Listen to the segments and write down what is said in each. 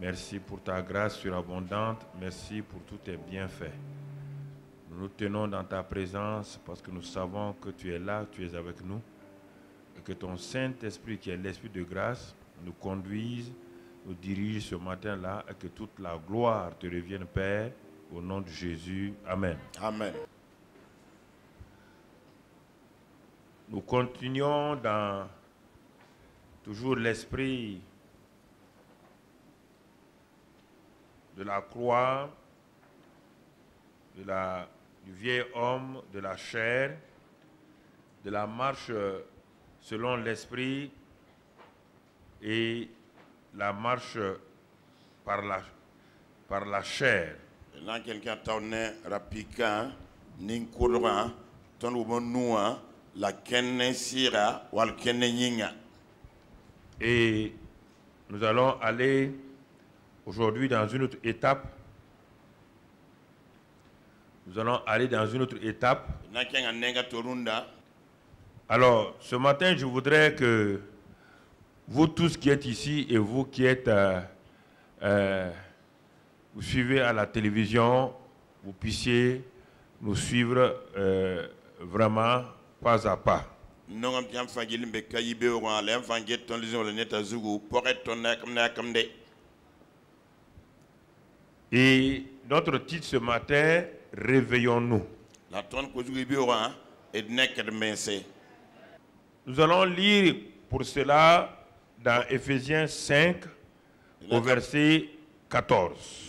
Merci pour ta grâce surabondante. Merci pour tous tes bienfaits. Nous nous tenons dans ta présence parce que nous savons que tu es là, tu es avec nous. Et que ton Saint-Esprit, qui est l'Esprit de grâce, nous conduise, nous dirige ce matin-là. Et que toute la gloire te revienne, Père, au nom de Jésus. Amen. Amen. Nous continuons dans toujours l'esprit de la croix, du vieil homme, de la chair, de la marche selon l'esprit et la marche par la chair. Là, quelqu'un tourne rapidement, n'incourant, ton ou bon la kenne sira ou la kenne yinga. Et nous allons aller aujourd'hui dans une autre étape. Nous allons aller dans une autre étape. Alors, ce matin, je voudrais que vous tous qui êtes ici et vous qui êtes, vous suivez à la télévision, vous puissiez nous suivre vraiment pas à pas. Et notre titre ce matin, réveillons-nous. Nous allons lire pour cela dans Éphésiens 5 au verset 14.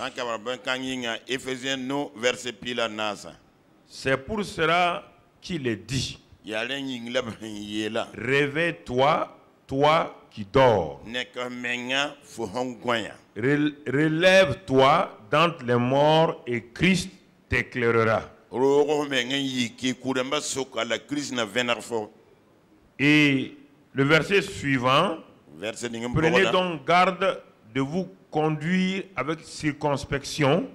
C'est pour cela qu'il est dit: réveille-toi, toi qui dors. Relève-toi d'entre les morts et Christ t'éclairera. Et le verset suivant: prenez donc garde de vous conduire avec circonspection,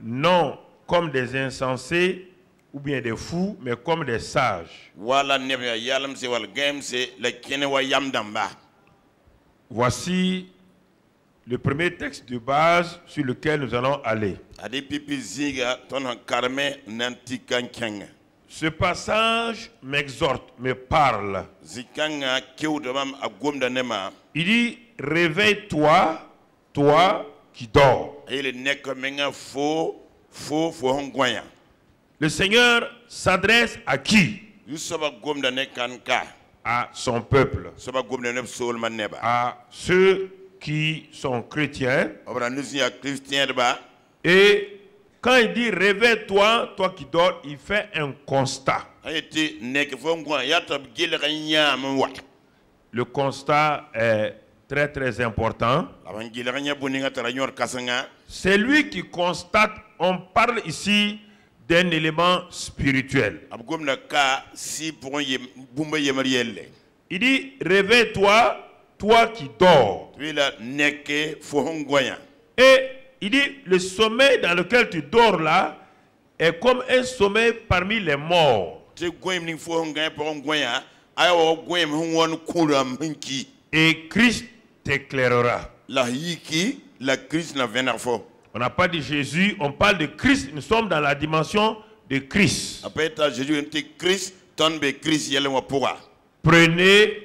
non comme des insensés ou bien des fous, mais comme des sages. Voici le premier texte de base sur lequel nous allons aller. Ce passage m'exhorte, me parle. Il dit: réveille-toi, toi qui dors. Le Seigneur s'adresse à qui? À son peuple, à ceux qui sont chrétiens. Et quand il dit réveille-toi, toi qui dors, il fait un constat. Le constat est très très important. C'est lui qui constate. On parle ici d'un élément spirituel. Il dit réveille-toi, toi qui dors. Et il dit le sommeil dans lequel tu dors là est comme un sommeil parmi les morts. Et Christ t'éclairera. On n'a pas dit Jésus, on parle de Christ. Nous sommes dans la dimension de Christ. Prenez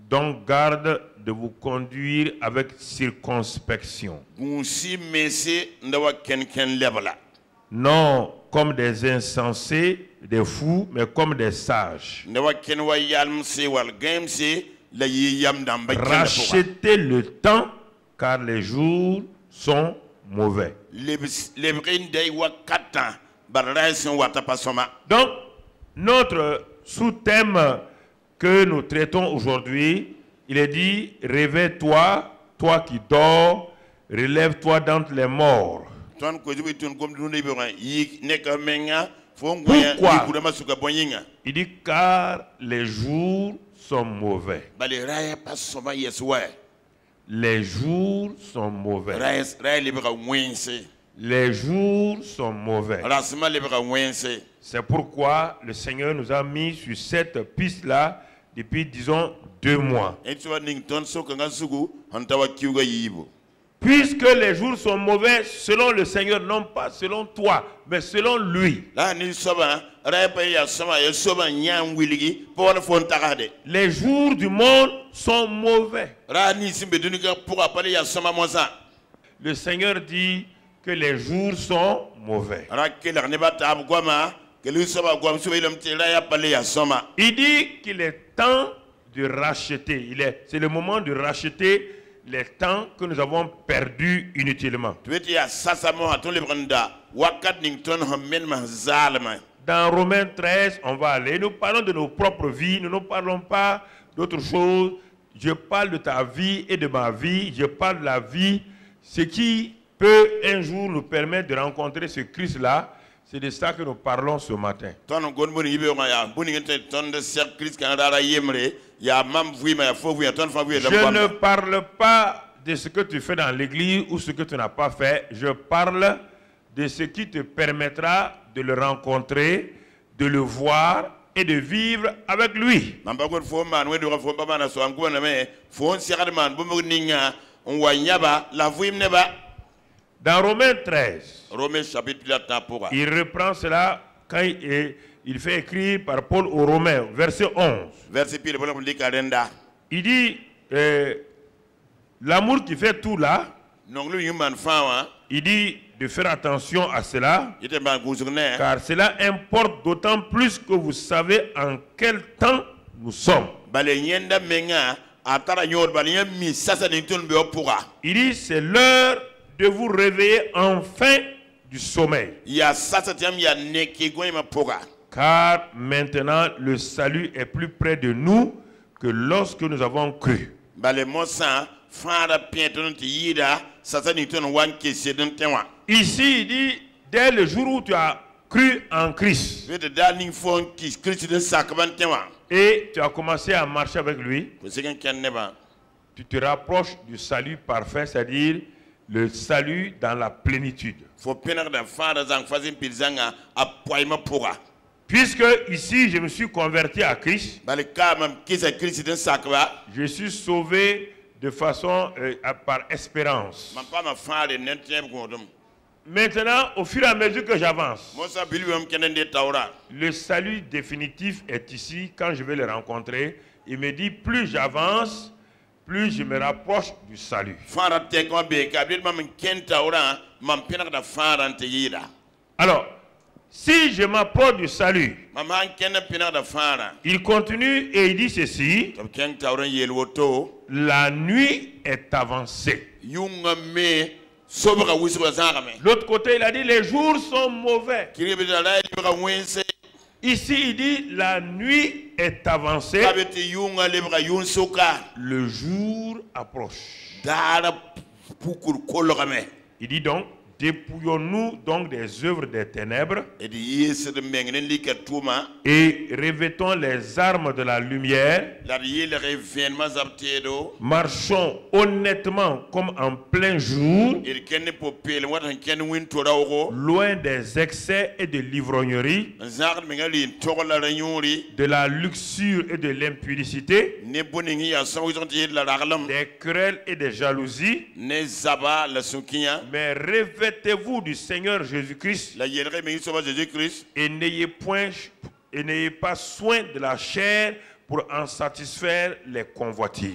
donc garde de vous conduire avec circonspection. Non comme des insensés, des fous, mais comme des sages. Rachetez le temps, car les jours sont mauvais. Donc, notre sous-thème que nous traitons aujourd'hui, il est dit: réveille-toi, toi qui dors, relève-toi d'entre les morts. Pourquoi? Il dit car les jours sont mauvais. Les jours sont mauvais. Les jours sont mauvais. C'est pourquoi le Seigneur nous a mis sur cette piste-là depuis, disons, 2 mois. Puisque les jours sont mauvais selon le Seigneur, non pas selon toi, mais selon lui. Les jours du monde sont mauvais. Le Seigneur dit que les jours sont mauvais. Il dit qu'il est temps de racheter. C'est le moment de racheter les temps que nous avons perdus inutilement. Dans Romains 13, on va aller. Nous parlons de nos propres vies. Nous ne parlons pas d'autre chose. Je parle de ta vie et de ma vie. Je parle de la vie. Ce qui peut un jour nous permettre de rencontrer ce Christ-là. C'est de ça que nous parlons ce matin. Je ne parle pas de ce que tu fais dans l'église ou ce que tu n'as pas fait. Je parle de ce qui te permettra de le rencontrer, de le voir et de vivre avec lui. Dans Romains 13, il reprend cela quand il fait écrire par Paul aux Romains, verset 11. Il dit, l'amour qui fait tout là, il dit de faire attention à cela, car cela importe d'autant plus que vous savez en quel temps nous sommes. Il dit, c'est l'heure de vous réveiller enfin du sommeil. Car maintenant le salut est plus près de nous que lorsque nous avons cru. Ici il dit, dès le jour où tu as cru en Christ et tu as commencé à marcher avec lui, tu te rapproches du salut parfait, c'est-à-dire le salut dans la plénitude. Puisque ici je me suis converti à Christ, je suis sauvé de façon par espérance. Maintenant, au fur et à mesure que j'avance, le salut définitif est ici. Quand je vais le rencontrer, il me dit, plus j'avance, plus je me rapproche du salut. Alors, si je m'approche du salut, il continue et il dit ceci, la nuit est avancée. L'autre côté, il a dit, les jours sont mauvais. Ici, il dit, la nuit est avancée. Le jour approche. Il dit donc, dépouillons-nous donc des œuvres des ténèbres et revêtons les armes de la lumière. Marchons honnêtement comme en plein jour, loin des excès et de l'ivrognerie, de la luxure et de l'impudicité, des querelles et des jalousies, mais revêtez-vous du Seigneur Jésus-Christ et n'ayez pas soin de la chair pour en satisfaire les convoitises.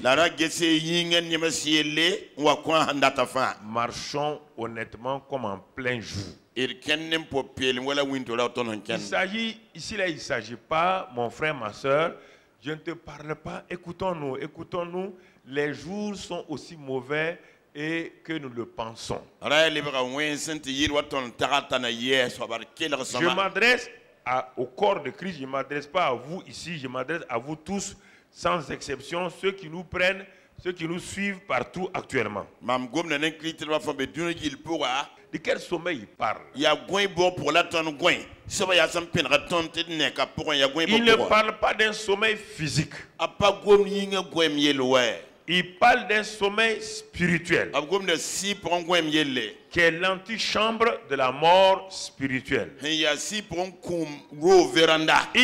Marchons honnêtement comme en plein jour. Il ne s'agit pas, mon frère, ma soeur, je ne te parle pas, écoutons-nous, les jours sont aussi mauvais et que nous le pensons. Je m'adresse au corps de Christ, je ne m'adresse pas à vous ici, je m'adresse à vous tous, sans exception, ceux qui nous prennent, ceux qui nous suivent partout actuellement. De quel sommeil il parle? Il ne parle pas d'un sommeil physique. Il parle d'un sommeil spirituel qui est l'antichambre de la mort spirituelle. Il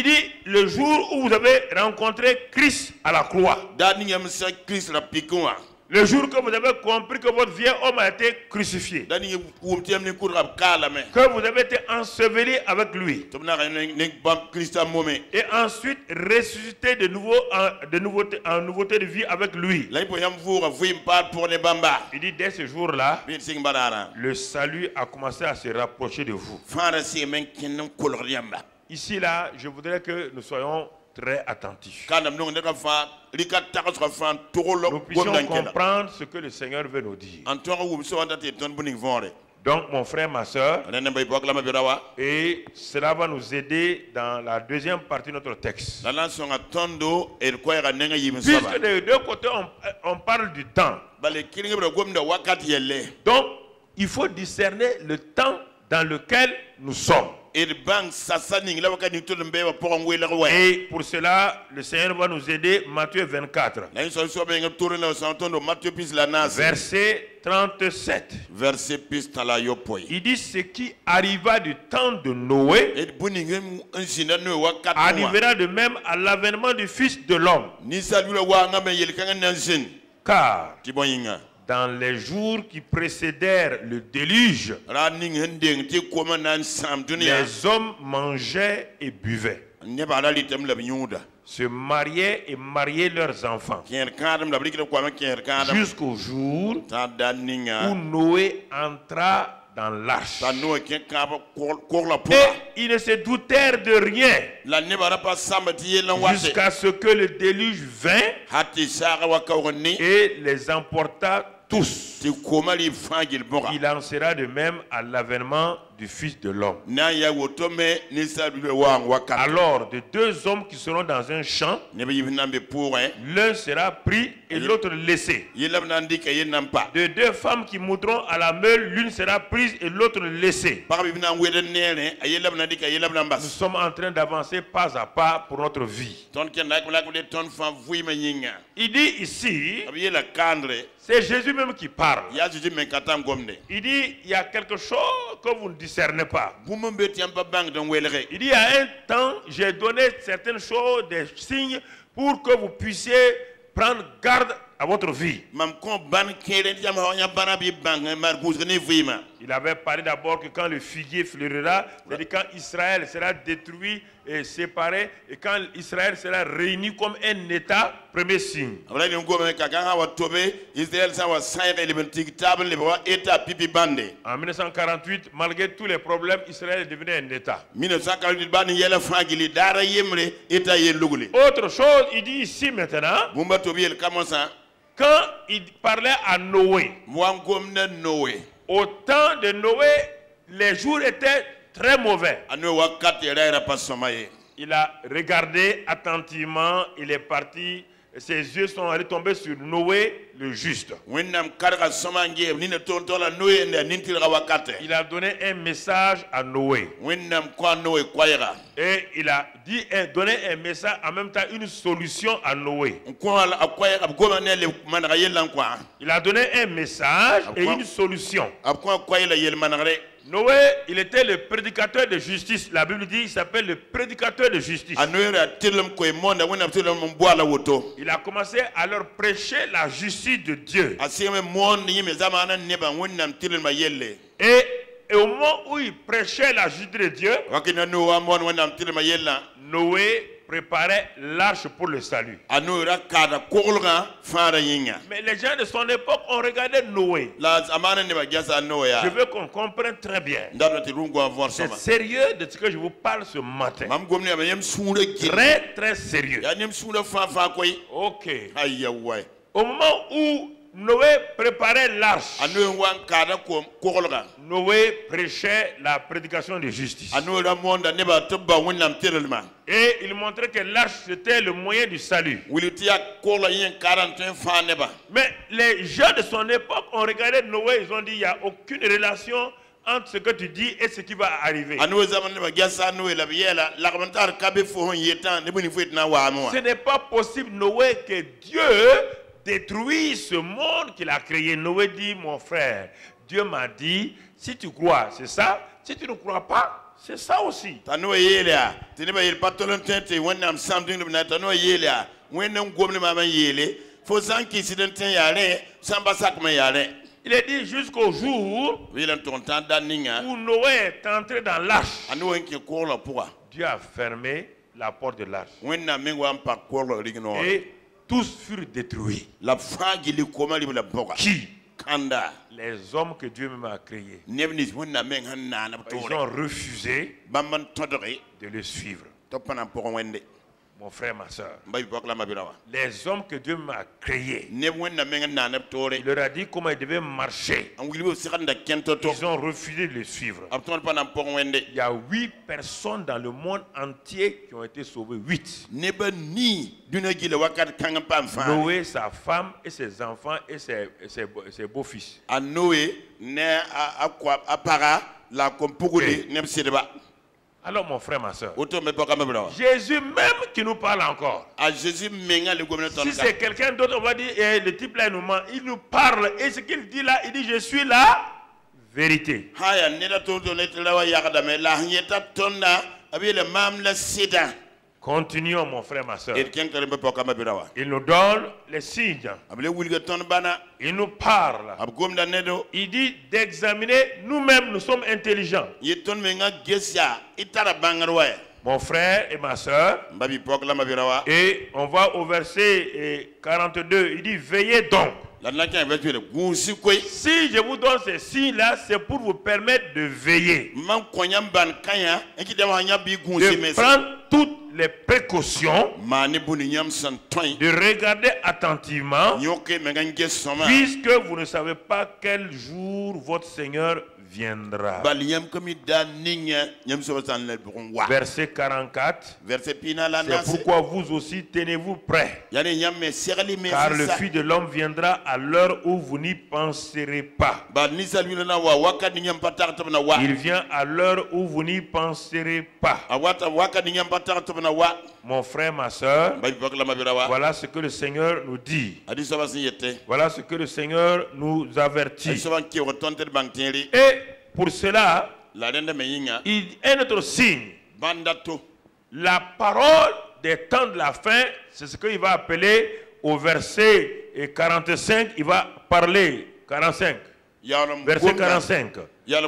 dit le jour où vous avez rencontré Christ à la croix, le jour que vous avez compris que votre vieil homme a été crucifié, que vous avez été enseveli avec lui, et ensuite ressuscité de nouveau en nouveauté de vie avec lui. Il dit dès ce jour-là, le salut a commencé à se rapprocher de vous. Ici, là, je voudrais que nous soyons très attentifs. Nous puissions comprendre ce que le Seigneur veut nous dire. Donc, mon frère, ma soeur, et cela va nous aider dans la deuxième partie de notre texte. Puisque des deux côtés, on parle du temps. Donc, il faut discerner le temps dans lequel nous sommes. Et pour cela, le Seigneur va nous aider. Matthieu 24. Verset 37. Il dit ce qui arriva du temps de Noé arrivera de même à l'avènement du Fils de l'homme. Car dans les jours qui précédèrent le déluge, les hommes mangeaient et buvaient, se mariaient et mariaient leurs enfants, jusqu'au jour où Noé entra dans l'arche. Et ils ne se doutèrent de rien jusqu'à ce que le déluge vint et les emporta tous. Il en sera de même à l'avènement du Fils de l'homme. Alors, de deux hommes qui seront dans un champ, l'un sera pris et l'autre laissé. De deux femmes qui monteront à la meule, l'une sera prise et l'autre laissée. Nous sommes en train d'avancer pas à pas pour notre vie. Il dit ici, c'est Jésus même qui parle. Il dit, il y a quelque chose que vous ne discernez pas. Il dit, il y a un temps, j'ai donné certaines choses, des signes, pour que vous puissiez prendre garde à votre vie. Il avait parlé d'abord que quand le figuier fleurira, c'est-à-dire quand Israël sera détruit et séparé, et quand Israël sera réuni comme un État, premier signe. En 1948, malgré tous les problèmes, Israël est devenu un État. Autre chose, il dit ici maintenant, quand il parlait à Noé, au temps de Noé, les jours étaient très mauvais. Il a regardé attentivement, il est parti, ses yeux sont allés tomber sur Noé, le juste. Il a donné un message à Noé. Et il a donné un message, en même temps une solution à Noé. Il a donné un message et une solution. Noé, il était le prédicateur de justice. La Bible dit qu'il s'appelle le prédicateur de justice. Il a commencé à leur prêcher la justice de Dieu. Et au moment où il prêchait la justice de Dieu, Noé préparait l'arche pour le salut. Mais les gens de son époque ont regardé Noé. Je veux qu'on comprenne très bien. C'est sérieux de ce que je vous parle ce matin. Très très sérieux. Ok. Au moment où Noé préparait l'arche, Noé prêchait la prédication de justice. Et il montrait que l'arche c'était le moyen du salut. Mais les gens de son époque ont regardé Noé, ils ont dit il n'y a aucune relation entre ce que tu dis et ce qui va arriver. Ce n'est pas possible, Noé, que Dieu détruire ce monde qu'il a créé. Noé dit, mon frère, Dieu m'a dit, si tu crois, c'est ça. Si tu ne crois pas, c'est ça aussi. Il est dit jusqu'au jour où Noé est entré dans l'arche. Dieu a fermé la porte de l'arche. Et tous furent détruits. Qui? Les hommes que Dieu même a créés. Ils ont refusé de le suivre. Mon frère, ma soeur. Les hommes que Dieu m'a créés. Il leur a dit comment ils devaient marcher. Ils ont refusé de le suivre. Il y a 8 personnes dans le monde entier qui ont été sauvées. 8. Noé, sa femme et ses enfants et ses beaux-fils. Alors mon frère, ma soeur, Jésus même qui nous parle encore. Si c'est quelqu'un d'autre, on va dire, le type là, il nous parle. Et ce qu'il dit là, il dit, je suis la vérité. Continuons mon frère, ma soeur. Il nous donne les signes. Il nous parle. Il dit d'examiner nous-mêmes, nous sommes intelligents. Mon frère et ma soeur. Et on va au verset 42. Il dit veillez donc. Si je vous donne ces signes-là, c'est pour vous permettre de veiller. De prendre toutes les précautions, de regarder attentivement, puisque vous ne savez pas quel jour votre Seigneur viendra. Verset 44. C'est pourquoi vous aussi tenez-vous prêts, car le Fils de l'homme viendra à l'heure où vous n'y penserez pas. Il vient à l'heure où vous n'y penserez pas. Mon frère, ma soeur, voilà ce que le Seigneur nous dit. Voilà ce que le Seigneur nous avertit. Et pour cela, il y a un autre signe. La parole des temps de la fin, c'est ce qu'il va appeler au verset 45, il va parler 45. Verset 45. Quel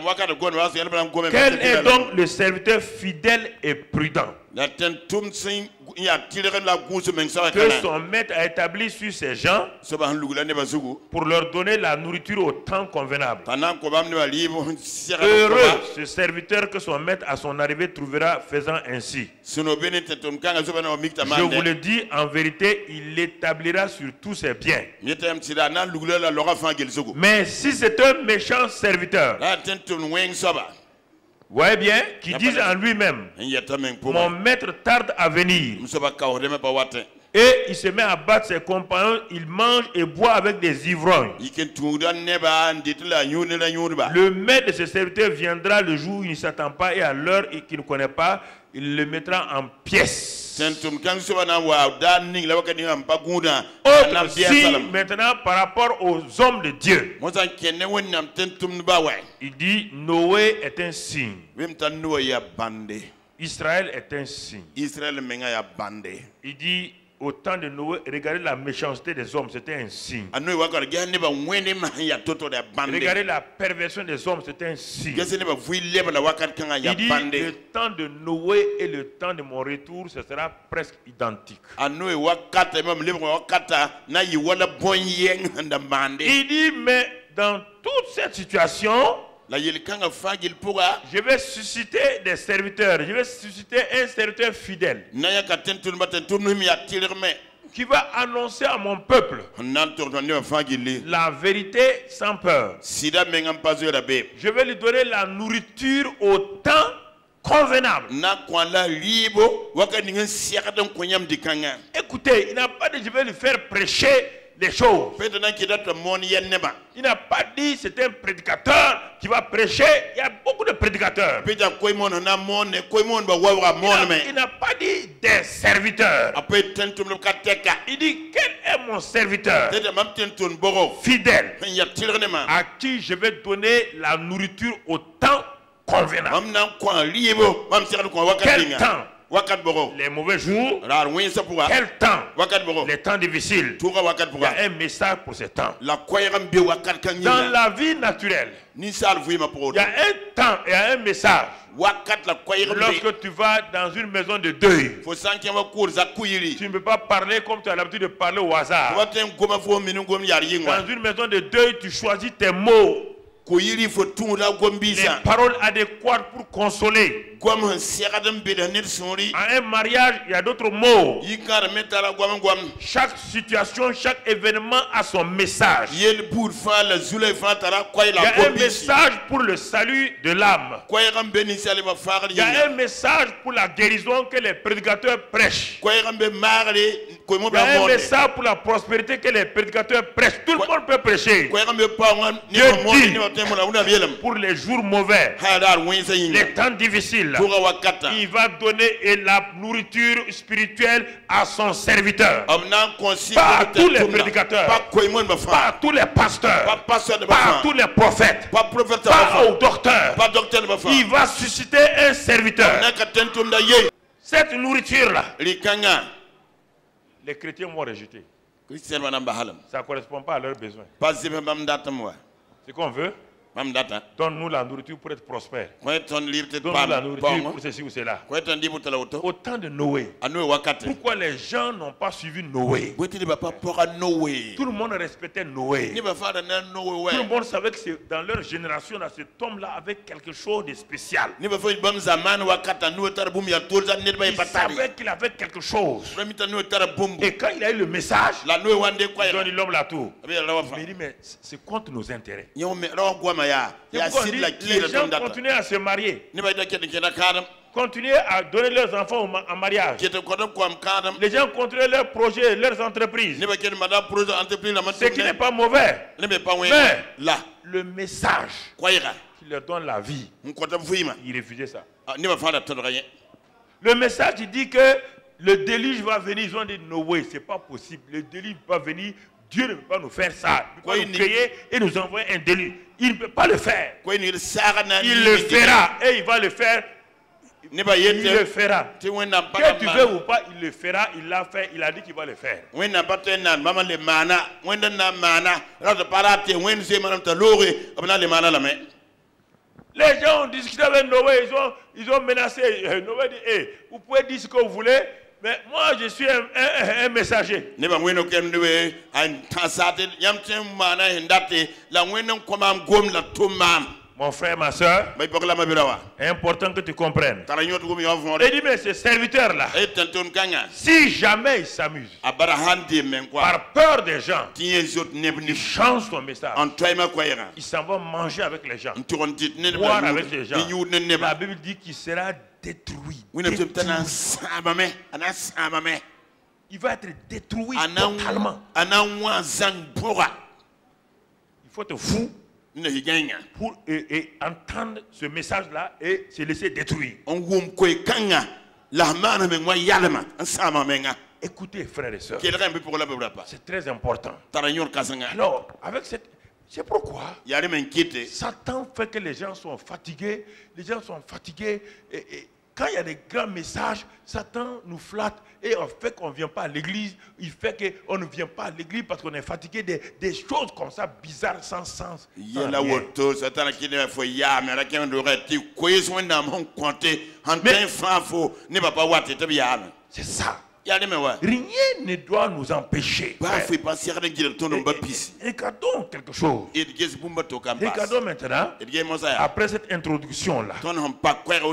est donc le serviteur fidèle et prudent que son maître a établi sur ces gens pour leur donner la nourriture au temps convenable? Heureux ce serviteur que son maître à son arrivée trouvera faisant ainsi. Je vous le dis en vérité, il l'établira sur tous ses biens. Mais si c'est un méchant serviteur, voyez bien, qui dit en lui-même, mon maître tarde à venir, et il se met à battre ses compagnons, il mange et boit avec des ivrognes. Le maître de ce serviteur viendra le jour où il ne s'attend pas et à l'heure qu'il ne connaît pas, il le mettra en pièces. Autre signe maintenant par rapport aux hommes de Dieu. Il dit Noé est un signe. Israël est un signe. Il dit au temps de Noé, regardez la méchanceté des hommes, c'était un signe. Regardez la perversion des hommes, c'était un signe. Il dit le temps de Noé et le temps de mon retour, ce sera presque identique. Il dit mais dans toute cette situation, je vais susciter des serviteurs. Je vais susciter un serviteur fidèle qui va annoncer à mon peuple la vérité sans peur. Je vais lui donner la nourriture au temps convenable. Écoutez, il n'a pas dit je vais lui faire prêcher les choses. Il n'a pas dit c'est un prédicateur qui va prêcher. Il y a beaucoup de prédicateurs. Il n'a pas dit des serviteurs. Il dit quel est es mon serviteur fidèle à qui je vais donner la nourriture au temps convenant. Quel temps? Les mauvais jours. Quel temps? Les temps difficiles. Il y a un message pour ces temps. Dans la vie naturelle, il y a un temps et un message. Lorsque tu vas dans une maison de deuil, tu ne peux pas parler comme tu as l'habitude de parler au hasard. Dans une maison de deuil, tu choisis tes mots, les paroles adéquates pour consoler. À un mariage, il y a d'autres mots. Chaque situation, chaque événement a son message. Il y a un message pour le salut de l'âme. Il y a un message pour la guérison que les prédicateurs prêchent. Il y a un message pour la prospérité que les prédicateurs prêchent. Tout le monde peut prêcher. Dieu dit, pour les jours mauvais, les temps difficiles, il va donner la nourriture spirituelle à son serviteur. Pas à tous les prédicateurs, pas à tous les pasteurs, pas à tous les prophètes, pas aux docteurs. Il va susciter un serviteur. Cette nourriture-là, les chrétiens vont rejeter. Ça ne correspond pas à leurs besoins. C'est qu'on veut. Donne-nous la nourriture pour être prospère. Donne-nous la nourriture pour ceci ou cela. Au temps de Noé, pourquoi les gens n'ont pas suivi Noé? Tout le monde respectait Noé. Tout le monde savait que dans leur génération, cet homme-là avait quelque chose de spécial. Il savait qu'il avait quelque chose. Et quand il a eu le message, il a dit l'homme là tout. Mais il dit, mais c'est contre nos intérêts. Les gens continuent à se marier, continuent à donner leurs enfants en mariage. Les gens continuent leurs projets, leurs entreprises. Ce qui n'est pas mauvais. Mais le message qui leur donne la vie, ils refusaient ça. Le message il dit que le déluge va venir. Ils ont dit no way, c'est pas possible. Le déluge va venir. Dieu ne peut pas nous faire ça. Il peut pas nous créer et nous envoyer un déluge. Il ne peut pas le faire. Il le fera et il va le faire. Il le fera. Que tu veux ou pas, il le fera. Il l'a fait. Il a dit qu'il va le faire. Les gens ont discuté avec Noé. Ils ont menacé. Noé dit, hey, vous pouvez dire ce que vous voulez. Mais moi, je suis un messager. Mon frère, ma soeur, c'est important que tu comprennes. Il dit, mais ce serviteur-là, si jamais il s'amuse, par peur des gens, il change son message. Il s'en va manger avec les gens, boire avec les gens. La Bible dit qu'il sera détruit. Il va être détruit totalement. Il faut te fou pour entendre ce message-là et se laisser détruire. Écoutez, frères et sœurs, c'est très important. Alors, avec cette... C'est pourquoi Satan fait que les gens sont fatigués. Les gens sont fatigués. Et quand il y a des grands messages, Satan nous flatte et on fait qu'on ne vient pas à l'église. Il fait qu'on ne vient pas à l'église parce qu'on est fatigué des choses comme ça, bizarres, sans sens. C'est ça. Rien ne doit nous empêcher. Regardons quelque chose. Regardons maintenant, après cette introduction-là,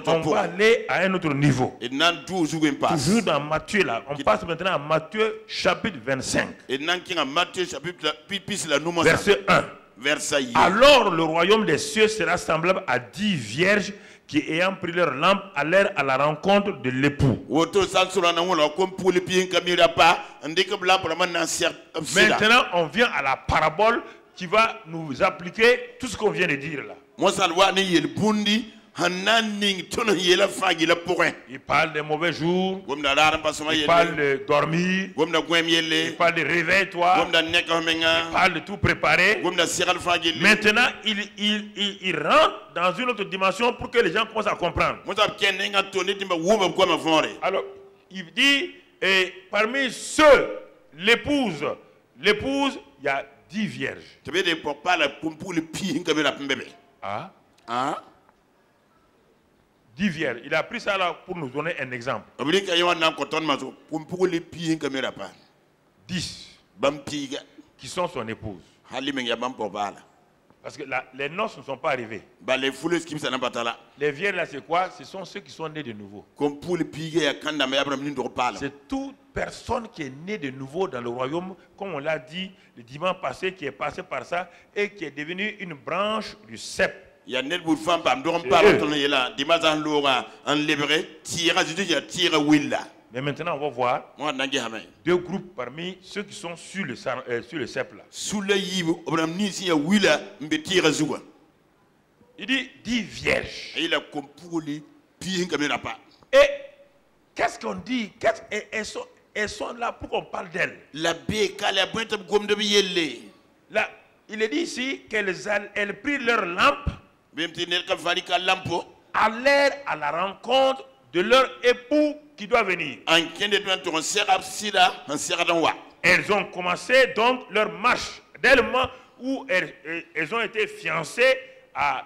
on va aller à un autre niveau. Toujours dans Matthieu, là. On passe maintenant à Matthieu chapitre 25. Verset 1. Alors le royaume des cieux sera semblable à 10 vierges qui, ayant pris leur lampe, allèrent à la rencontre de l'époux. Maintenant, on vient à la parabole qui va nous appliquer tout ce qu'on vient de dire là. Il parle des mauvais jours. Il parle de dormir. Il parle de réveille-toi. Il parle de tout préparer. Maintenant, il rentre dans une autre dimension pour que les gens commencent à comprendre. Alors, il dit, et parmi ceux, l'épouse, il y a 10 vierges. Ah? 10 vierges. Il a pris ça là pour nous donner un exemple. 10 qui sont son épouse. Parce que les noces ne sont pas arrivées. Les vierges là, c'est quoi? Ce sont ceux qui sont nés de nouveau. C'est toute personne qui est née de nouveau dans le royaume, comme on l'a dit le dimanche passé, qui est passé par ça et qui est devenu une branche du cep. Mais maintenant, on va voir deux groupes parmi ceux qui sont sur le cep là. Il dit 10 vierges. Et qu'est-ce qu'on dit? Elles sont là pour qu'on parle d'elles. Là, il est dit ici qu'elles prirent leur lampe, allèrent à la rencontre de leur époux qui doit venir. Elles ont commencé donc leur marche. Dès le moment où elles ont été fiancées à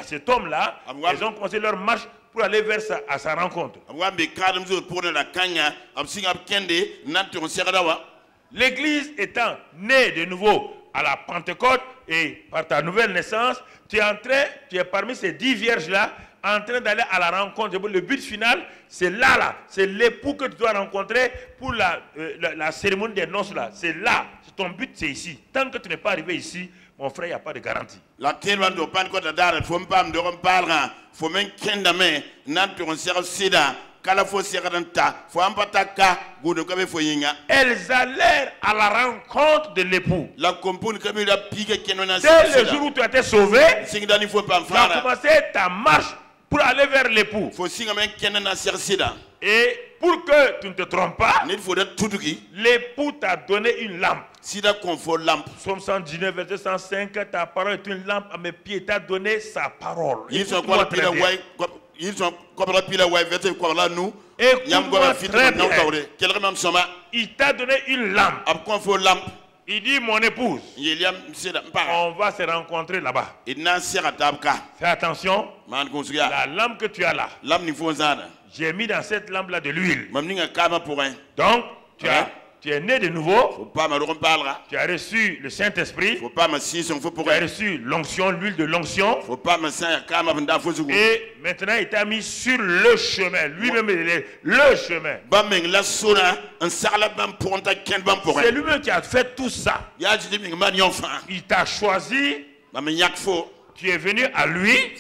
cet homme-là, elles ont commencé leur marche pour aller vers à sa rencontre. L'église étant née de nouveau à la Pentecôte et par ta nouvelle naissance, tu es parmi ces 10 vierges-là, en train d'aller à la rencontre. Le but final, c'est là. C'est l'époux que tu dois rencontrer pour la cérémonie des noces là. C'est là. Ton but, c'est ici. Tant que tu n'es pas arrivé ici, mon frère, il n'y a pas de garantie. Elles allèrent à la rencontre de l'époux. Dès le jour où tu as été sauvé, tu as commencé ta marche pour aller vers l'époux. Et pour que tu ne te trompes pas, l'époux t'a donné une lampe. Psaume 119, verset 105, ta parole est une lampe à mes pieds, t'a donné sa parole. Écoute-moi très bien. Il t'a donné une lampe. Il dit, mon épouse, on va se rencontrer là-bas. Fais attention, la lampe que tu as là, j'ai mis dans cette lampe-là de l'huile. Donc, tu es né de nouveau. Tu as reçu le Saint-Esprit. Tu as reçu l'onction, l'huile de l'onction. Et maintenant, il t'a mis sur le chemin. Lui-même, il est le chemin. C'est lui-même qui a fait tout ça. Il t'a choisi. Tu es venu à lui.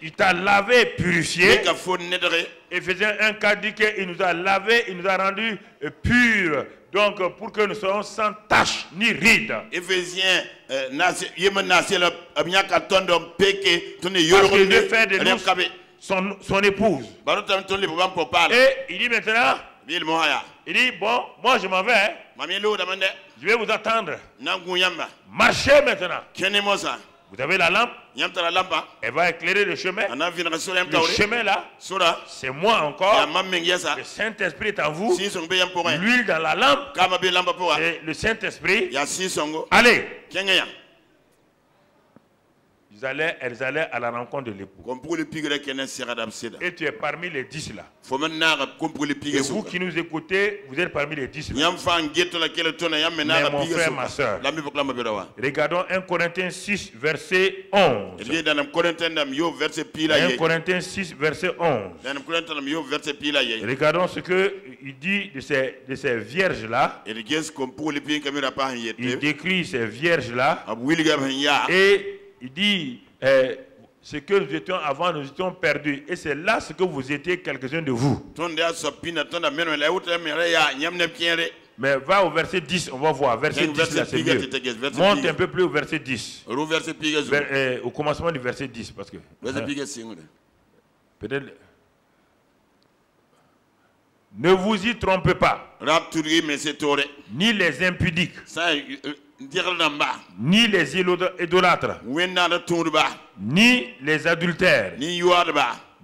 Il t'a lavé et purifié. Éphésiens 1:4 dit qu'il nous a lavé, il nous a rendus purs. Donc, pour que nous soyons sans tache ni ride. Éphésiens, parce qu'il veut faire de nous son épouse. Et il dit maintenant, il dit, bon, moi je m'en vais. Hein. Je vais vous attendre. Marchez maintenant. Vous avez la lampe. Elle va éclairer le chemin. Le chemin là, c'est moi encore. Le Saint-Esprit est en vous. L'huile dans la lampe, c'est le Saint-Esprit. Allez. Elles allaient à la rencontre de l'époux. Et tu es parmi les 10 là. Et vous qui nous écoutez, vous êtes parmi les 10 là. Mais mon frère, ma soeur, regardons 1 Corinthiens 6, verset 11. 1 Corinthiens 6, verset 11. Regardons ce qu'il dit de ces vierges là. Il décrit ces vierges là. Et il dit, ce que nous étions avant, nous étions perdus. Et c'est là ce que vous étiez, quelques-uns de vous. Mais va au verset 10, on va voir. Verset 10, là, c'est mieux. Monte un peu plus au verset 10. Au commencement du verset 10, parce que... Peut-être... Ne vous y trompez pas. Ni les impudiques. Ni les idolâtres. Ni les adultères.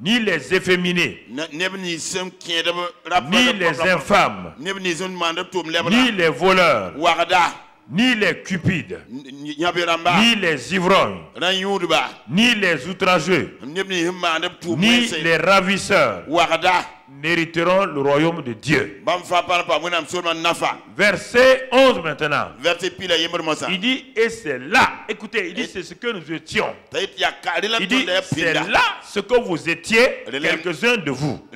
Ni les efféminés, ni les infâmes, ni les voleurs, ni les cupides, ni les ivrognes, ni les outrageux, ni les ravisseurs n'hériteront le royaume de Dieu. Verset 11 maintenant. Il dit, et c'est là, écoutez, il dit, c'est ce que nous étions. Il dit, c'est là ce que vous étiez, quelques-uns de vous.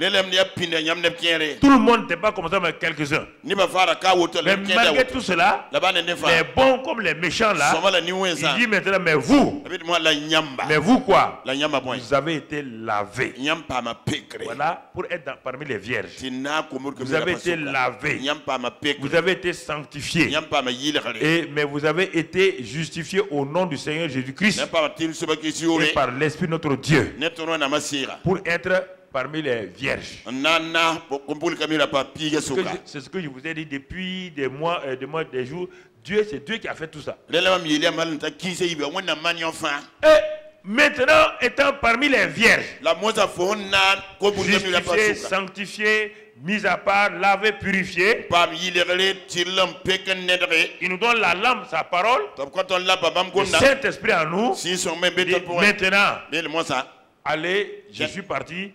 Tout le monde n'était pas comme ça, mais quelques-uns. Mais malgré tout cela, les bons comme les méchants là, il dit maintenant, mais vous quoi? Vous avez été lavés. Voilà, pour être parmi les vierges. Vous avez été lavés. Vous avez été sanctifiés. Mais vous avez été justifiés au nom du Seigneur Jésus-Christ et par l'Esprit de notre Dieu pour être parmi les vierges. C'est ce que je vous ai dit depuis des mois, des jours. C'est Dieu qui a fait tout ça. Et maintenant, étant parmi les vierges, justifiés, sanctifiés, mis à part, lavés, purifiés, il nous donne la lampe, sa parole, le Saint-Esprit en nous. Maintenant, allez, je suis parti,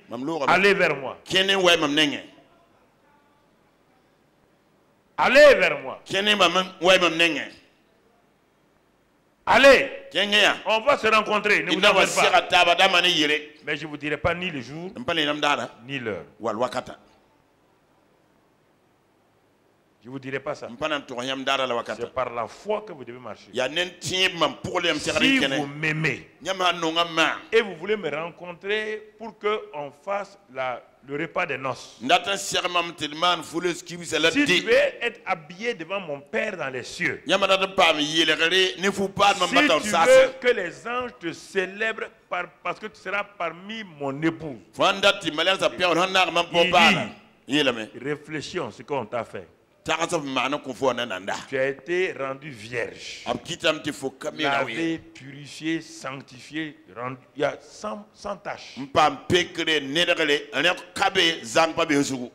allez vers moi. Allez vers moi. Allez, on va se rencontrer. Ne vous en faites pas. Mais je ne vous dirai pas ni le jour, ni l'heure. Je ne vous dirai pas ça. C'est par la foi que vous devez marcher. Si vous m'aimez et vous voulez me rencontrer pour qu'on fasse le repas des noces. Si je vais être habillé devant mon Père dans les cieux, si tu veux que les anges te célèbrent parce que tu seras parmi mon épouse, il dit, réfléchis à ce qu'on t'a fait. Tu as été rendu vierge, lavé, purifié, sanctifié, il y a sans tâche.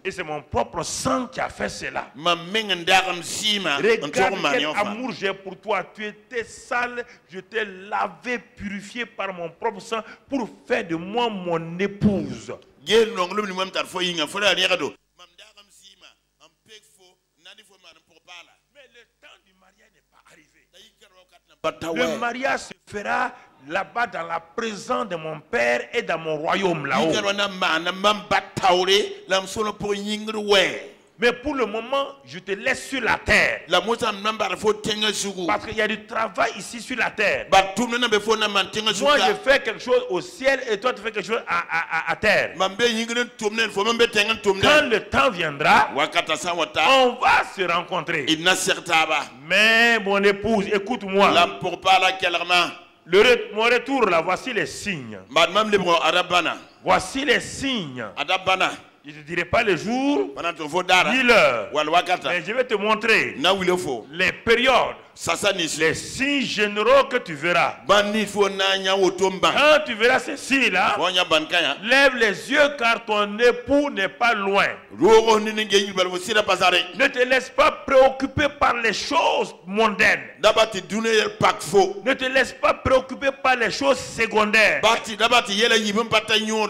Et c'est mon propre sang qui a fait cela. Regarde quel amour j'ai pour toi. Tu étais sale, je t'ai lavé, purifié par mon propre sang pour faire de moi mon épouse. Le mariage se fera là-bas dans la présence de mon Père et dans mon royaume là-haut. Mais pour le moment, je te laisse sur la terre. Parce qu'il y a du travail ici sur la terre. Moi, je fais quelque chose au ciel et toi, tu fais quelque chose à terre. Quand le temps viendra, on va se rencontrer. Mais mon épouse, écoute-moi. Mon retour là, voici les signes. Voici les signes. Je ne te dirai pas le jour ni l'heure, mais je vais te montrer les périodes, les signes généraux que tu verras. Quand tu verras ces signes-là, lève les yeux car ton époux n'est pas loin. Ne te laisse pas préoccuper par les choses mondaines. Ne te laisse pas préoccuper par les choses secondaires.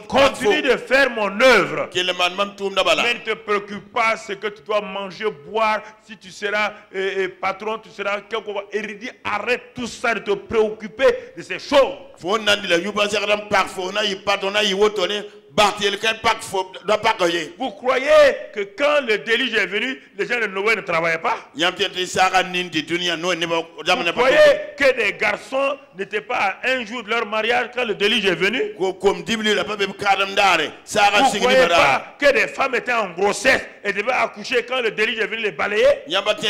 Continue de faire mon œuvre. Mais ne te préoccupe pas ce que tu dois manger, boire. Si tu seras patron, tu seras érudit. Arrête tout ça de te préoccuper de ces choses. Vous croyez que quand le déluge est venu, les gens de Noé ne travaillaient pas? Vous croyez que des garçons n'étaient pas à un jour de leur mariage quand le déluge est venu. Vous ne voyez pas que des femmes étaient en grossesse et devaient accoucher quand le déluge est venu les balayer. Vous ne voyez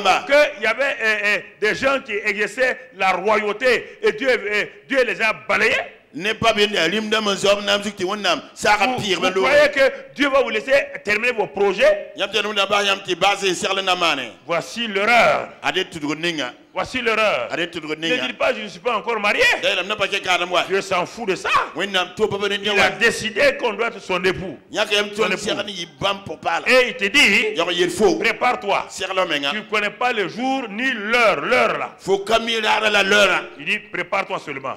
pas qu'il y avait des gens qui exerçaient la royauté et Dieu les a balayés. Vous croyez que Dieu va vous laisser terminer vos projets? Voici l'erreur. Voici l'erreur. Ne dites pas je ne suis pas encore marié. Dieu s'en fout de ça. Il a décidé qu'on doit être son époux. Et il te dit, prépare-toi. Tu ne connais pas le jour ni l'heure. L'heure là. Il dit, prépare-toi seulement.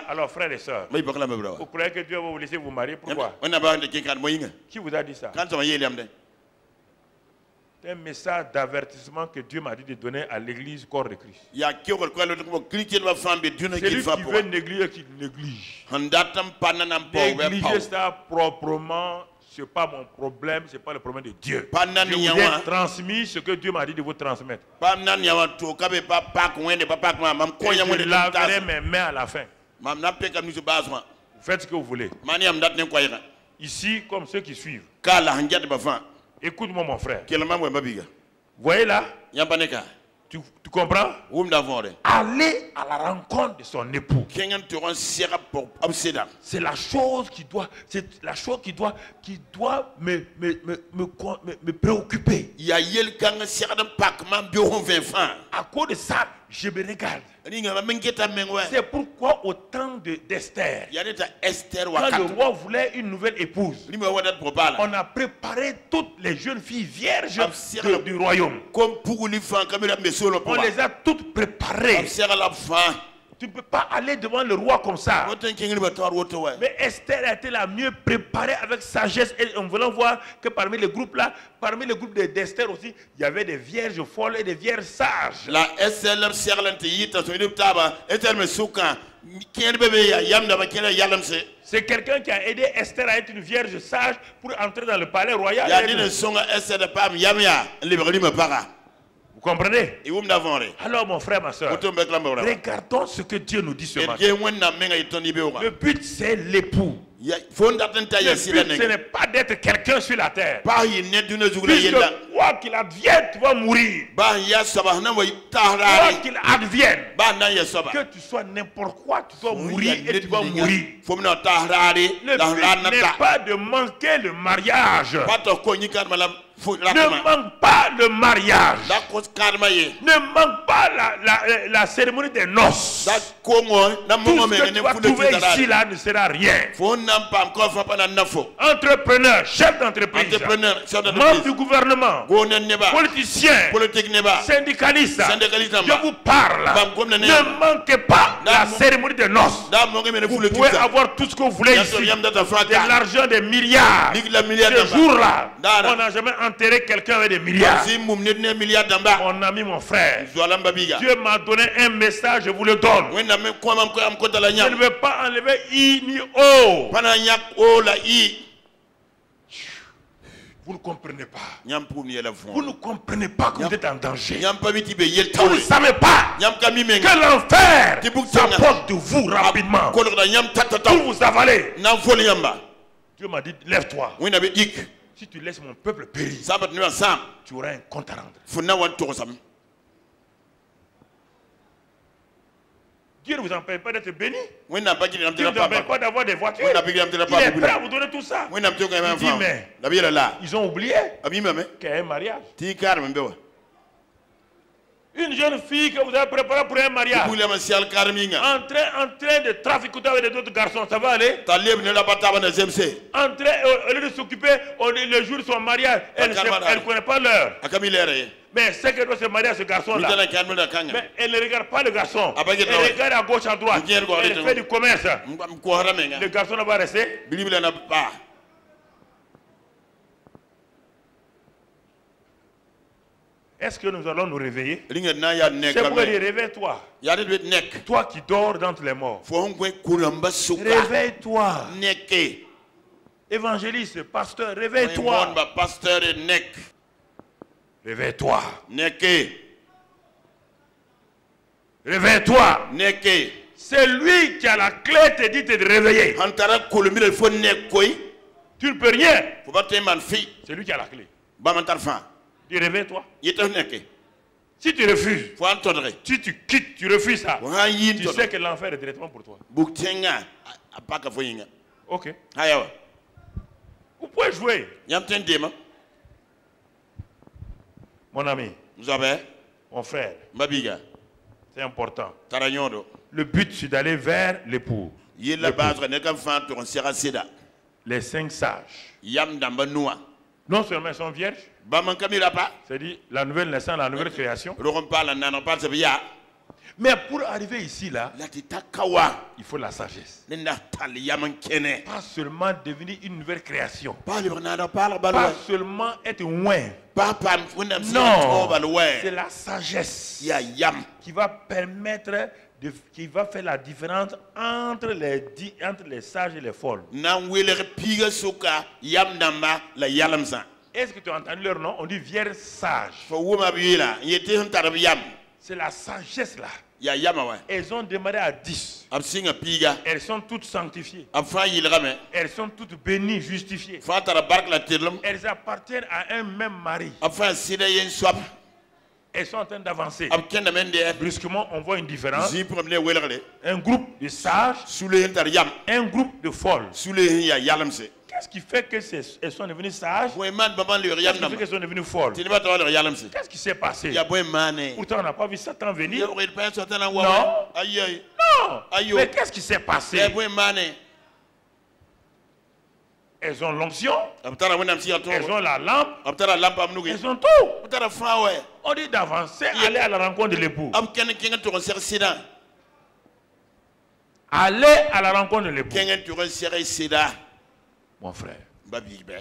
Alors frères et sœurs, vous croyez que Dieu va vous laisser vous marier? Pourquoi? Qui vous a dit ça? C'est un message d'avertissement que Dieu m'a dit de donner à l'église corps de Christ. Celui qui veut négliger, qui néglige. Négliger ça proprement, ce n'est pas mon problème, ce n'est pas le problème de Dieu. Je vous ai transmis ce que Dieu m'a dit de vous transmettre. Et je laverai mes mains à la fin. Vous faites ce que vous voulez. Ici, comme ceux qui suivent. Écoute-moi mon frère. Vous voyez là? Tu comprends? Aller à la rencontre de son époux. C'est la chose qui doit me préoccuper. À cause de ça, je me regarde. C'est pourquoi au temps d'Esther, quand le roi voulait une nouvelle épouse, on a préparé toutes les jeunes filles vierges du royaume. On les a toutes préparées. Tu ne peux pas aller devant le roi comme ça. Mais Esther a été la mieux préparée avec sagesse. Et en voulant voir que parmi les groupes là, parmi les groupes d'Esther aussi, il y avait des vierges folles et des vierges sages. C'est quelqu'un qui a aidé Esther à être une vierge sage pour entrer dans le palais royal. Vous comprenez? Alors mon frère, ma soeur, regardons ce que Dieu nous dit ce matin. Le but c'est l'époux. Le but ce n'est pas d'être quelqu'un sur la terre. Puisque quoi qu'il advienne, tu vas mourir. Quoi qu'il advienne, que tu sois n'importe quoi, tu dois mourir et tu vas mourir. Le but n'est pas de manquer le mariage. Ne manque pas le mariage. Ne manque pas la cérémonie des noces. Tout ce que tu vas trouver ici là ne sera rien. Entrepreneur, chef d'entreprise, membre du gouvernement, politicien, syndicaliste, je vous parle. Ne manquez pas la cérémonie des noces. Vous pouvez avoir tout ce que vous voulez ici. De l'argent, des milliards. Ce jour-là, on n'a jamais enterré quelqu'un avec des milliards. Mon ami, mon frère, Dieu m'a donné un message, je vous le donne. Je ne veux pas enlever I ni O. Vous ne comprenez pas. Vous ne comprenez pas que vous êtes en danger. Vous ne savez pas que l'enfer s'approche de vous rapidement pour vous avaler. Dieu m'a dit, lève-toi. Si tu laisses mon peuple périr, tu auras un compte à rendre. Dieu ne vous empêche pas d'être béni. Dieu ne vous empêche pas d'avoir des voitures. Il est prêt à vous donner tout ça. Il dit, mais ils ont oublié qu'il y a un mariage. Une jeune fille que vous avez préparée pour un mariage, en train de traficoter avec d'autres garçons, ça va aller? Au lieu de s'occuper le jour de son mariage, elle ne connaît pas l'heure. Mais c'est qu'elle doit se marier à ce garçon-là. Mais elle ne regarde pas le garçon. Elle regarde à gauche, à droite. Elle fait du commerce. Le garçon va rester. Est-ce que nous allons nous réveiller? C'est pourquoi il réveille-toi. Toi qui dors d'entre les morts. Réveille-toi. Évangéliste, pasteur, réveille-toi. Réveille-toi. Réveille-toi. Neke. C'est lui qui a la clé, te dit de te réveiller. Hantara kolomile fo nekoi. Tu ne peux rien. Faut pas te man fi. C'est lui qui a la clé. Ba man tarfa. Dis réveille-toi. Yete neke. Si tu refuses, Faut entendre. si tu quittes, tu refuses ça, Wa yin tu to. sais que l'enfer est directement pour toi. Buktenga apaka fo yinga. Ok. Hayawa. Vous pouvez jouer. Yam tendema. Mon ami, Nzobe. mon frère, Mabiga. c'est important. Taranyodo. Le but, c'est d'aller vers l'époux. Yela bazra ne kan fan to sera seda. Les 5 sages. Yam damba noa. Non seulement ils sont vierges, Ba man kamira pa. c'est-à-dire la nouvelle naissance, la nouvelle création. Rogon pala nana pa se biya. Mais pour arriver ici, là, La titakawa. il faut la sagesse. Nenda tal yaman kene. Pas seulement devenir une nouvelle création. Pas le nana parle Pas balwa. seulement être loin. Papa wendam si Non, balwa. c'est la sagesse Ya yam. qui va permettre, qui va faire la différence entre les sages et les folles. Nan wele piga suka yam damba la yalamsa. Est-ce que tu as entendu leur nom? On dit vierge sage. Fo wuma biyila yete hantar yam. C'est la sagesse là. Ya yama wa. Elles ont démarré à 10. Ab singa piga. Elles sont toutes sanctifiées. Ab fa yilgame. Elles sont toutes bénies, justifiées. Fa tara bark la tirlum. Elles appartiennent à un même mari. Ab fa sida yen swap. Elles sont en train d'avancer. Ab kenda mende. Brusquement, on voit une différence. Zi promne welgale. Un groupe de sages, Sule hantar yam. un groupe de folles. Sule ya yalamse. Qu'est-ce qui fait qu'elles sont devenues sages? Boy man baban le Qu'est-ce yam qui fait damba. qu'elles sont devenues folles? Tinba to le yalamse. Qu'est-ce qui s'est passé? Ya boy mané. Pourtant, on n'a pas vu Satan venir. Ya boy pa sotana wa. Non. Ayi ayi. Non. Aïe. Mais qu'est-ce qui s'est passé? Ya boy mané. Elles ont l'onction, Ab tara wendam si ato. elles ont la lampe, Ab tara lampa am nugi. elles ont tout. Ab tara fa wa. On dit d'avancer, aller à la rencontre de l'époux. Ab ken kenga to ser sida. Aller à la rencontre de l'époux. Kenga to ser sida. Mon frère. Babi be.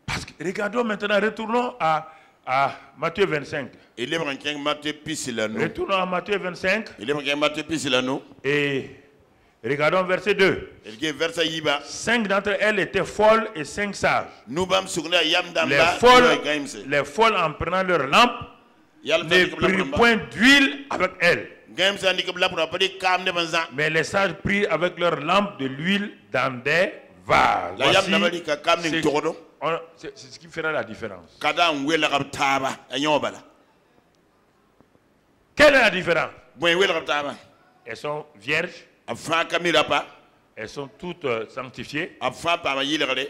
Parce que regardons maintenant, retournons à Matthieu 25. Il est un kenga mate pisila no. Retournons à Matthieu 25 Il est un kenga mate pisila no. et regardons verset 2. Il ge versa yiba. 5 d'entre elles étaient folles et 5 sages. Nous bam sugna yam Les damba. folles en prenant leur lampe, Yal ne prirent point d'huile avec elles. Games and nikabla pour appeler kam ne banza. Mais les sages prirent avec leur lampe de l'huile dans des vases. La yam Voici namalika kam ce- ni torodo. c'est ce qui fera la différence. Kada ngwela kab taba anyobala. Quelle est la différence? Boy wela kab taba. Elles sont vierges, Afa kamira pa. elles sont toutes sanctifiées. Afa pa ma yilgale.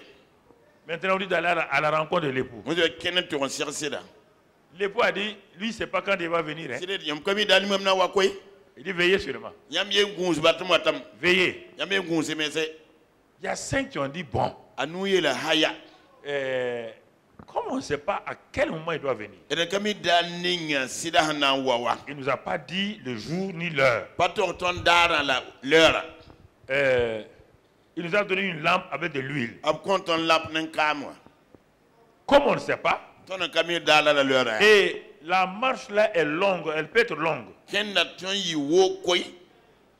Maintenant, on dit d'aller à la rencontre de l'époux. Mo de kenen to ser sida. L'époux a dit, lui, c'est pas quand il va venir. Hein. Sida yam kami dani mem na wakoy. Il dit, veillez seulement. Yam ye gunz batum atam. Veillez. Yam ye gunz mese. Il y a 5 qui ont dit, bon, Anouye la haya. comme on ne sait pas à quel moment il doit venir, Eden kami daninga sida hana wawa. il ne nous a pas dit le jour ni l'heure. Paton ton dara la l'heure. Il nous a donné une lampe avec de l'huile. Ab konton lap nan kamwa. Comme on ne sait pas, Ton kami dala la l'heure. et la marche là est longue, elle peut être longue. Ken na ton yi wo koy.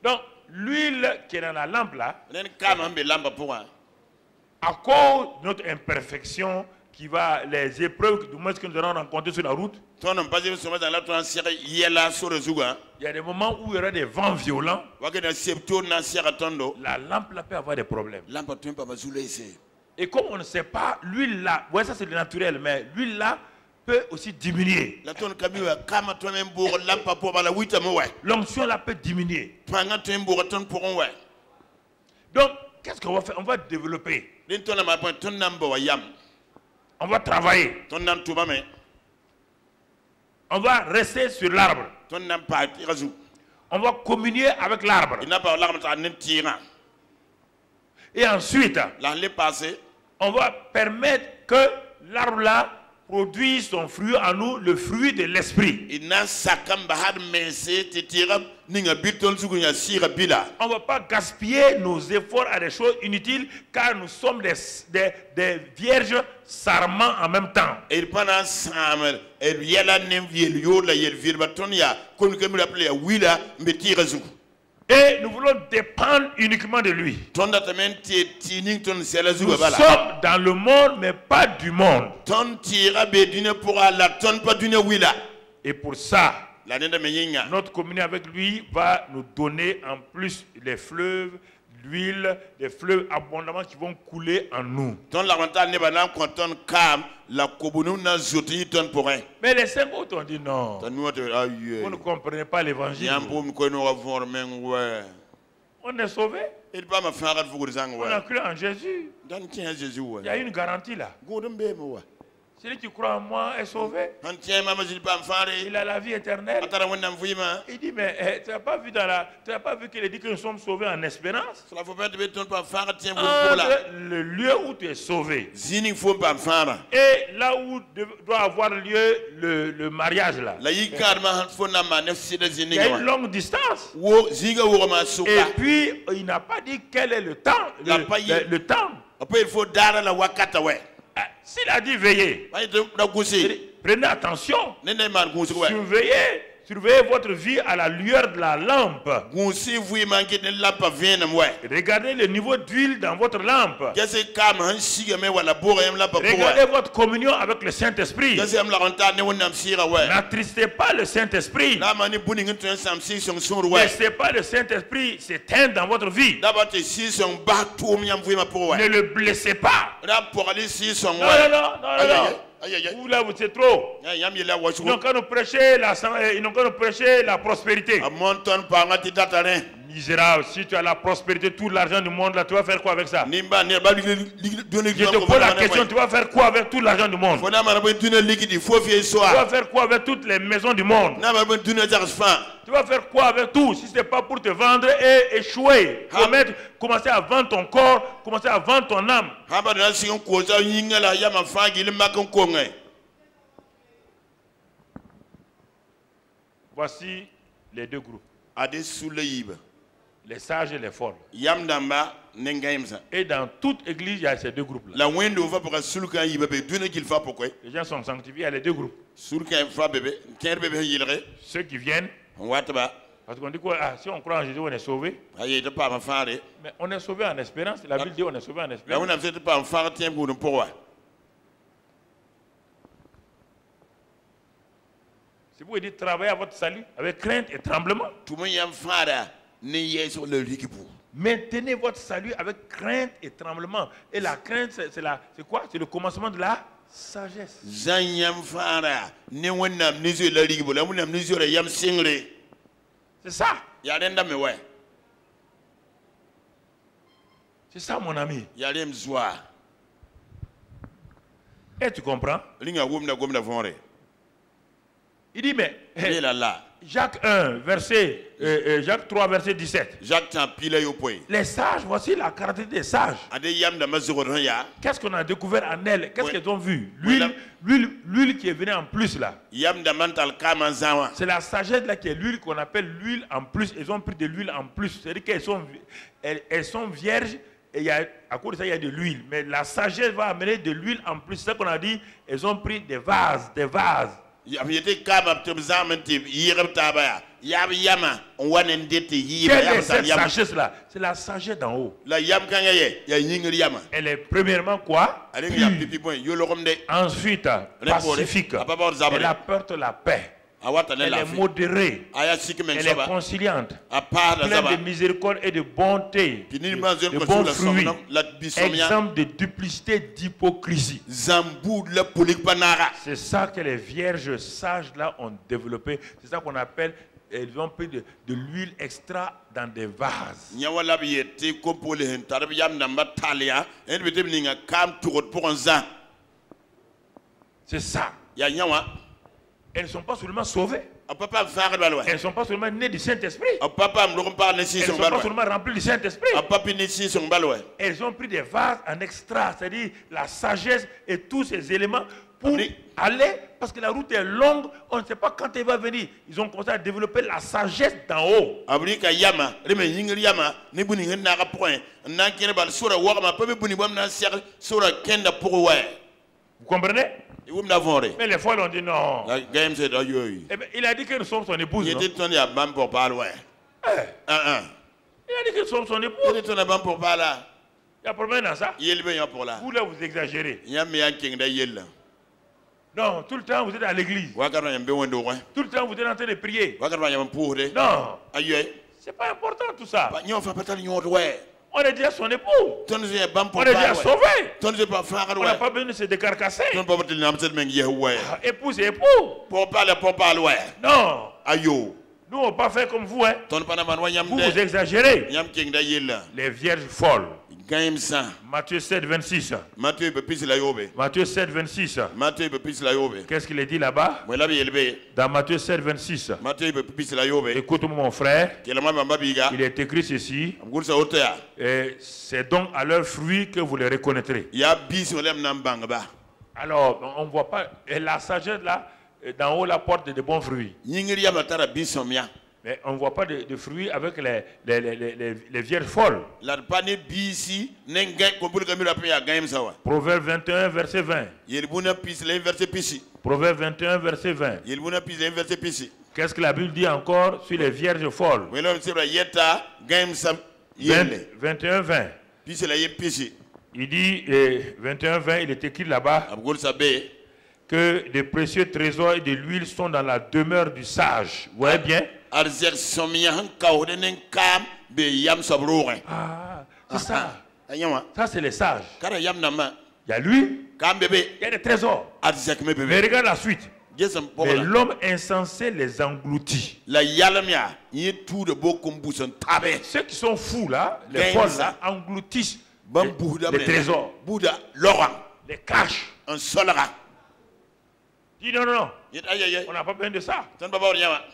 Donc, l'huile qui est dans la lampe là, Nen kam ambe lamba pour un. à cause de notre imperfection, les épreuves du moins que nous allons rencontrer sur la route, Ton pas je se dans la ton sere yela sur le zuga. il y a des moments où il y aura des vents violents, Wake na septo na sere tondo. la lampe là peut avoir des problèmes. Lamba ton pas bazule ise. Et comme on ne sait pas, l'huile là, ouais, ça c'est le naturel, mais l'huile là peut aussi diminuer. La ton kami wa kama ton même bour lampa pour la 8 mo ouais. L'onction là peut diminuer. Panga ton bour ton pour ouais. Donc, qu'est-ce qu'on va faire? On va développer. Den ton ma point ton namba wa yam. On va travailler. Ton nan tuba me. On va rester sur l'arbre. Ton nan pa irazu. On va communier avec l'arbre. Il n'a pas l'arme ta nen tira. Et ensuite, La le passé. on va permettre que l'arbre là produise son fruit en nous, le fruit de l'esprit. Il n'a sakam bahad mese titira ninga biton sugunya sira bila. On ne va pas gaspiller nos efforts à des choses inutiles car nous sommes des vierges sarments en même temps. El pana samer el yela nem viel yo la yel viel batonia kon kemi rappelé ya wila mbetira zu. Et nous voulons dépendre uniquement de lui. Ton datamen tining ton sela zu Nous bala. sommes dans le monde mais pas du monde. Ton tira be dine pour la ton pas dine wila. Et pour ça, Notre communion avec lui va nous donner en plus les fleuves, l'huile, des fleuves abondamment qui vont couler en nous. Mais les 5 autres ont dit non. Vous ne comprenez pas l'évangile. On est sauvé. On a cru en Jésus. Il y a une garantie là. Celui qui croit en moi est sauvé. Il a la vie éternelle. Il dit, mais tu n'as pas vu qu'il a dit que nous sommes sauvés en espérance. Le lieu où tu es sauvé et là où doit avoir lieu le mariage là. Il y a une longue distance. Et puis il n'a pas dit quel est le temps. Le temps. S'il a dit veillez, prenez attention, surveillez votre vie à la lueur de la lampe. Regardez le niveau d'huile dans votre lampe. Regardez votre communion avec le Saint-Esprit. N'attristez pas le Saint-Esprit. Laissez pas le Saint-Esprit s'éteindre dans votre vie. Ne le blessez pas. Non. Vous là, vous êtes trop. Ils n'ont qu'à nous prêcher la prospérité. Misérable, si tu as la prospérité, tout l'argent du monde, là, tu vas faire quoi avec ça? Je te pose la question, tu vas faire quoi avec tout l'argent du monde? Tu vas faire quoi avec toutes les maisons du monde? Tu vas faire quoi avec tout si ce n'est pas pour te vendre et échouer? Commencer à vendre ton corps, commencer à vendre ton âme. Voici les deux groupes. Les sages et les folles. Et dans toute église, il y a ces deux groupes-là. Les gens sont sanctifiés, il y a les deux groupes. Ceux qui viennent, parce qu'on dit quoi, si on croit en Jésus, on est sauvé. Mais on est sauvé en espérance. La Bible dit on est sauvé en espérance. Si vous dites travailler à votre salut avec crainte et tremblement. Maintenez votre salut avec crainte et tremblement. Et la crainte, c'est quoi? C'est le commencement de la sagesse. C'est ça. C'est ça, mon ami. Et tu comprends? Il dit, mais Jacques 1, Jacques 3, verset 17. Les sages, voici la caractéristique des sages. Qu'est-ce qu'on a découvert en elles? Qu'est-ce qu'elles ont vu? L'huile qui est venue en plus là. C'est la sagesse là qui est l'huile qu'on appelle l'huile en plus. Elles ont pris de l'huile en plus. C'est-à-dire qu'elles sont vierges. Et à cause de ça, il y a de l'huile. Mais la sagesse va amener de l'huile en plus. C'est ça qu'on a dit. Elles ont pris des vases. Quelle est cette sagesse-là? C'est la sagesse d'en haut. Elle est premièrement quoi? Ensuite, pacifique. Elle apporte la paix. Elle est modérée. Elle est conciliante. Pleine de miséricorde et de bonté. De bons fruits. Exemple de duplicité, d'hypocrisie. C'est ça que les vierges sages là ont développé. C'est ça qu'on appelle, elles ont pris de l'huile extra dans des vases. C'est ça. Elles ne sont pas seulement sauvées. Elles ne sont pas seulement nées du Saint-Esprit. Elles ne sont pas seulement remplies du Saint-Esprit. Elles ont pris des vases en extra, c'est-à-dire la sagesse et tous ces éléments pour aller, parce que la route est longue, on ne sait pas quand elle va venir. Ils ont commencé à développer la sagesse d'en haut. Vous comprenez? Mais les fois, on dit non. Il a dit que nous sommes son épouse. Il a dit que nous sommes son épouse. Il y a un problème dans ça. Vous là, vous exagérez. Non, tout le temps vous êtes à l'église. Tout le temps vous êtes en train de prier. Non. C'est pas important tout ça. On est déjà son époux. On est déjà sauvé. On n'a pas besoin de se décarcasser. Époux, c'est époux. Non. Nous, on ne va pas faire comme vous. Hein. Vous exagérez. Les vierges folles. Matthieu 7, 26. Matthieu 7, 26. Qu'est-ce qu'il est dit là-bas? Dans Matthieu 7, 26. Écoute-moi mon frère. Il est écrit ceci. Et c'est donc à leurs fruits que vous les reconnaîtrez. Alors, on ne voit pas. Et la sagesse là, d'en haut, la porte de bons fruits. Mais on ne voit pas de fruits avec les vierges folles. Proverbe 21, verset 20. Proverbe 21, verset 20. Qu'est-ce que la Bible dit encore sur les vierges folles? 21, 20. Il dit, 21, 20, il est écrit là-bas que des précieux trésors et de l'huile sont dans la demeure du sage. Vous voyez bien? Ah, c'est ça. Ça, c'est les sages. Il y a l'huile, il y a des trésors. Mais regarde la suite. Mais l'homme insensé les engloutit. Ceux qui sont fous là, les folles là, engloutissent les trésors, les cachent. Dis non, non, on n'a pas besoin de ça.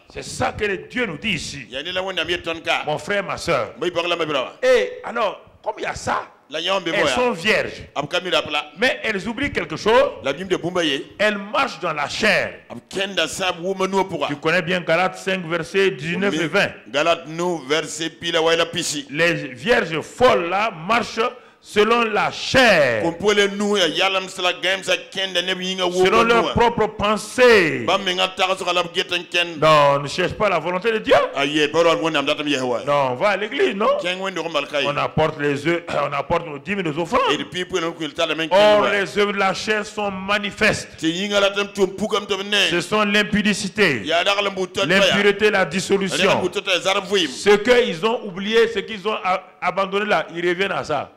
C'est ça que Dieu nous dit ici. Mon frère, ma soeur. Et alors, comme il y a ça, elles sont vierges. Mais elles oublient quelque chose. Elles marchent dans la chair. Tu connais bien Galates 5, versets 19 et 20. Les vierges folles là marchent selon la chair, selon leurs propres pensées. Non, ne cherche pas la volonté de Dieu. Non, on va à l'église, non? On apporte les œufs, on apporte nos dîmes et nos offrandes. Or, les œuvres de la chair sont manifestes. Ce sont l'impudicité, l'impureté, la dissolution. Ce qu'ils ont oublié, ce qu'ils ont abandonné là, ils reviennent à ça.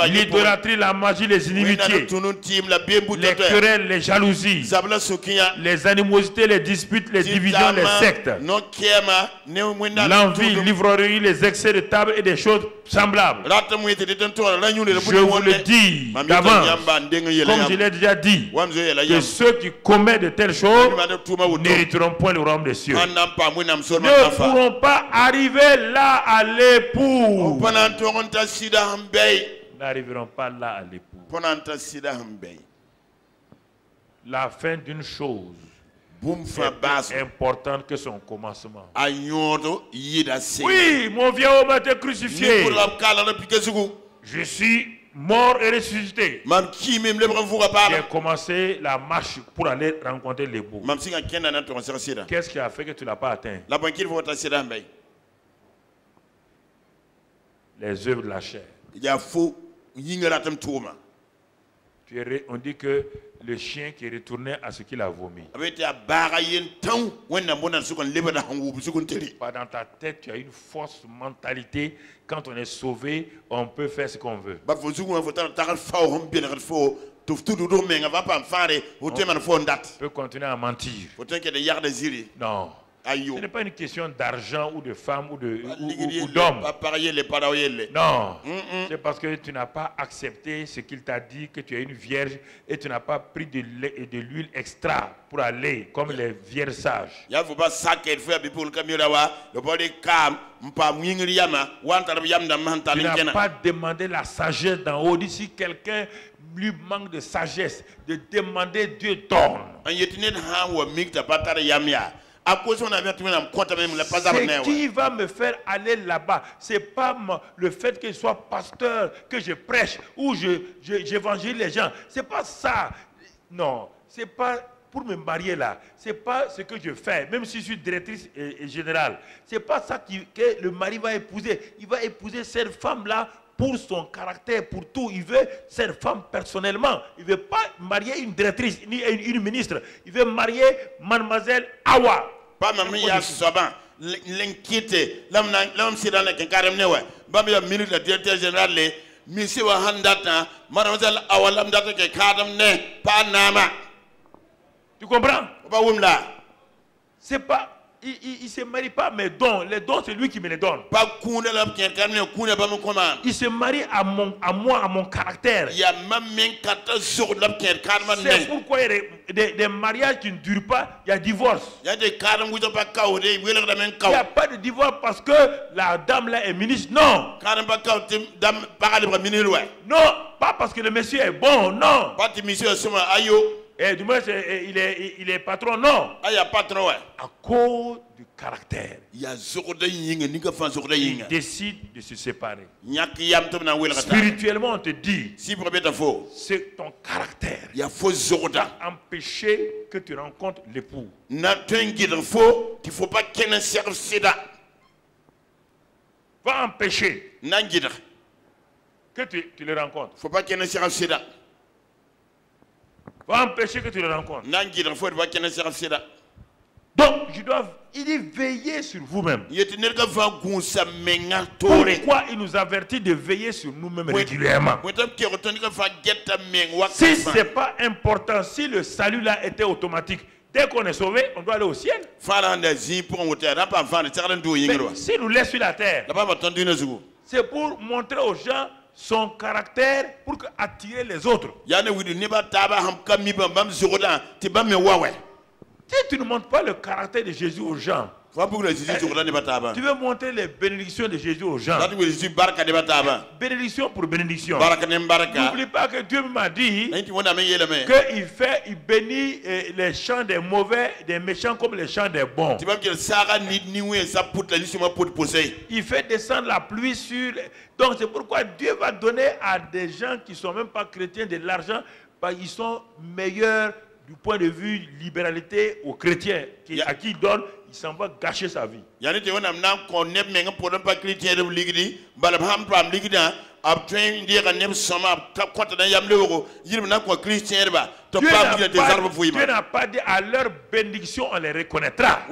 L'idolâtrie, la magie, les inimitiés, les querelles, les jalousies, les animosités, les disputes, les divisions, les sectes, l'envie, l'ivronerie, les excès de table et des choses semblables. Je vous le dis d'avance, comme je l'ai déjà dit, que ceux qui commettent de telles choses n'hériteront point le royaume des cieux. Ne pourront pas arriver là à l'époux. N'arriveront pas là à l'époux. La fin d'une chose est plus importante que son commencement. Oui, mon vieux homme a été crucifié. Je suis mort et ressuscité. J'ai commencé la marche pour aller rencontrer l'époux. Qu'est-ce qui a fait que tu ne l'as pas atteint? Les œuvres de la chair. On dit que le chien qui est retourné à ce qu'il a vomi. Pas dans ta tête, tu as une fausse mentalité. Quand on est sauvé, on peut faire ce qu'on veut. On peut continuer à mentir. Non. Ce n'est pas une question d'argent ou de femme ou d'homme. Non. C'est parce que tu n'as pas accepté ce qu'il t'a dit, que tu es une vierge et tu n'as pas pris de l'huile extra pour aller comme les vierges sages. Tu n'as pas demandé la sagesse d'en haut. Si quelqu'un lui manque de sagesse, de demander, Dieu donne. Ce qui va me faire aller là-bas, ce n'est pas le fait que je sois pasteur, que je prêche ou j'évangélise les gens. Ce n'est pas ça. Non, ce n'est pas pour me marier là. Ce n'est pas ce que je fais, même si je suis directrice générale. Ce n'est pas ça que le mari va épouser. Il va épouser cette femme-là pour son caractère, pour tout. Il veut cette femme personnellement. Il ne veut pas marier une directrice, ni une ministre. Il veut marier mademoiselle Awa. Pas même il y a souvent l'inquiété. L'homme s'est dans le carême. Bah, il y a le directeur général. Monsieur Wahandata, mademoiselle Awa, l'homme d'être que carême n'est pas nama. Tu comprends? Pas où là? C'est pas. Il ne se marie pas, mais dons. Les dons, c'est lui qui me les donne. Il se marie à moi, à mon caractère. C'est pourquoi il y a des mariages qui ne durent pas, il y a divorce. Il n'y a pas de divorce parce que la dame là est ministre. Non. Non, pas parce que le monsieur est bon. Non. Et du moins, il est patron, non. À cause du caractère. Il décide de se séparer. Spirituellement, on te dit, c'est ton caractère qui a empêché que tu rencontres l'époux. Va empêcher que tu le rencontres. Va empêcher que tu le rencontres. Donc, il dit veiller sur vous-même. Pourquoi il nous avertit de veiller sur nous-mêmes régulièrement? Si ce n'est pas important, si le salut là était automatique, dès qu'on est sauvé, on doit aller au ciel. Mais si nous laisse sur la terre, c'est pour montrer aux gens son caractère pour attirer les autres. Si tu ne montres pas le caractère de Jésus aux gens, tu veux montrer les bénédictions de Jésus aux gens. Bénédiction pour bénédiction. N'oublie pas que Dieu m'a dit qu'il bénit les chants des mauvais, des méchants comme les chants des bons. Il fait descendre la pluie sur... Donc c'est pourquoi Dieu va donner à des gens qui ne sont même pas chrétiens de l'argent, parce qu'ils sont meilleurs du point de vue libéralité aux chrétiens, à qui il donne, il s'en va gâcher sa vie. Dieu n'a pas dit à leur bénédiction on les reconnaîtra.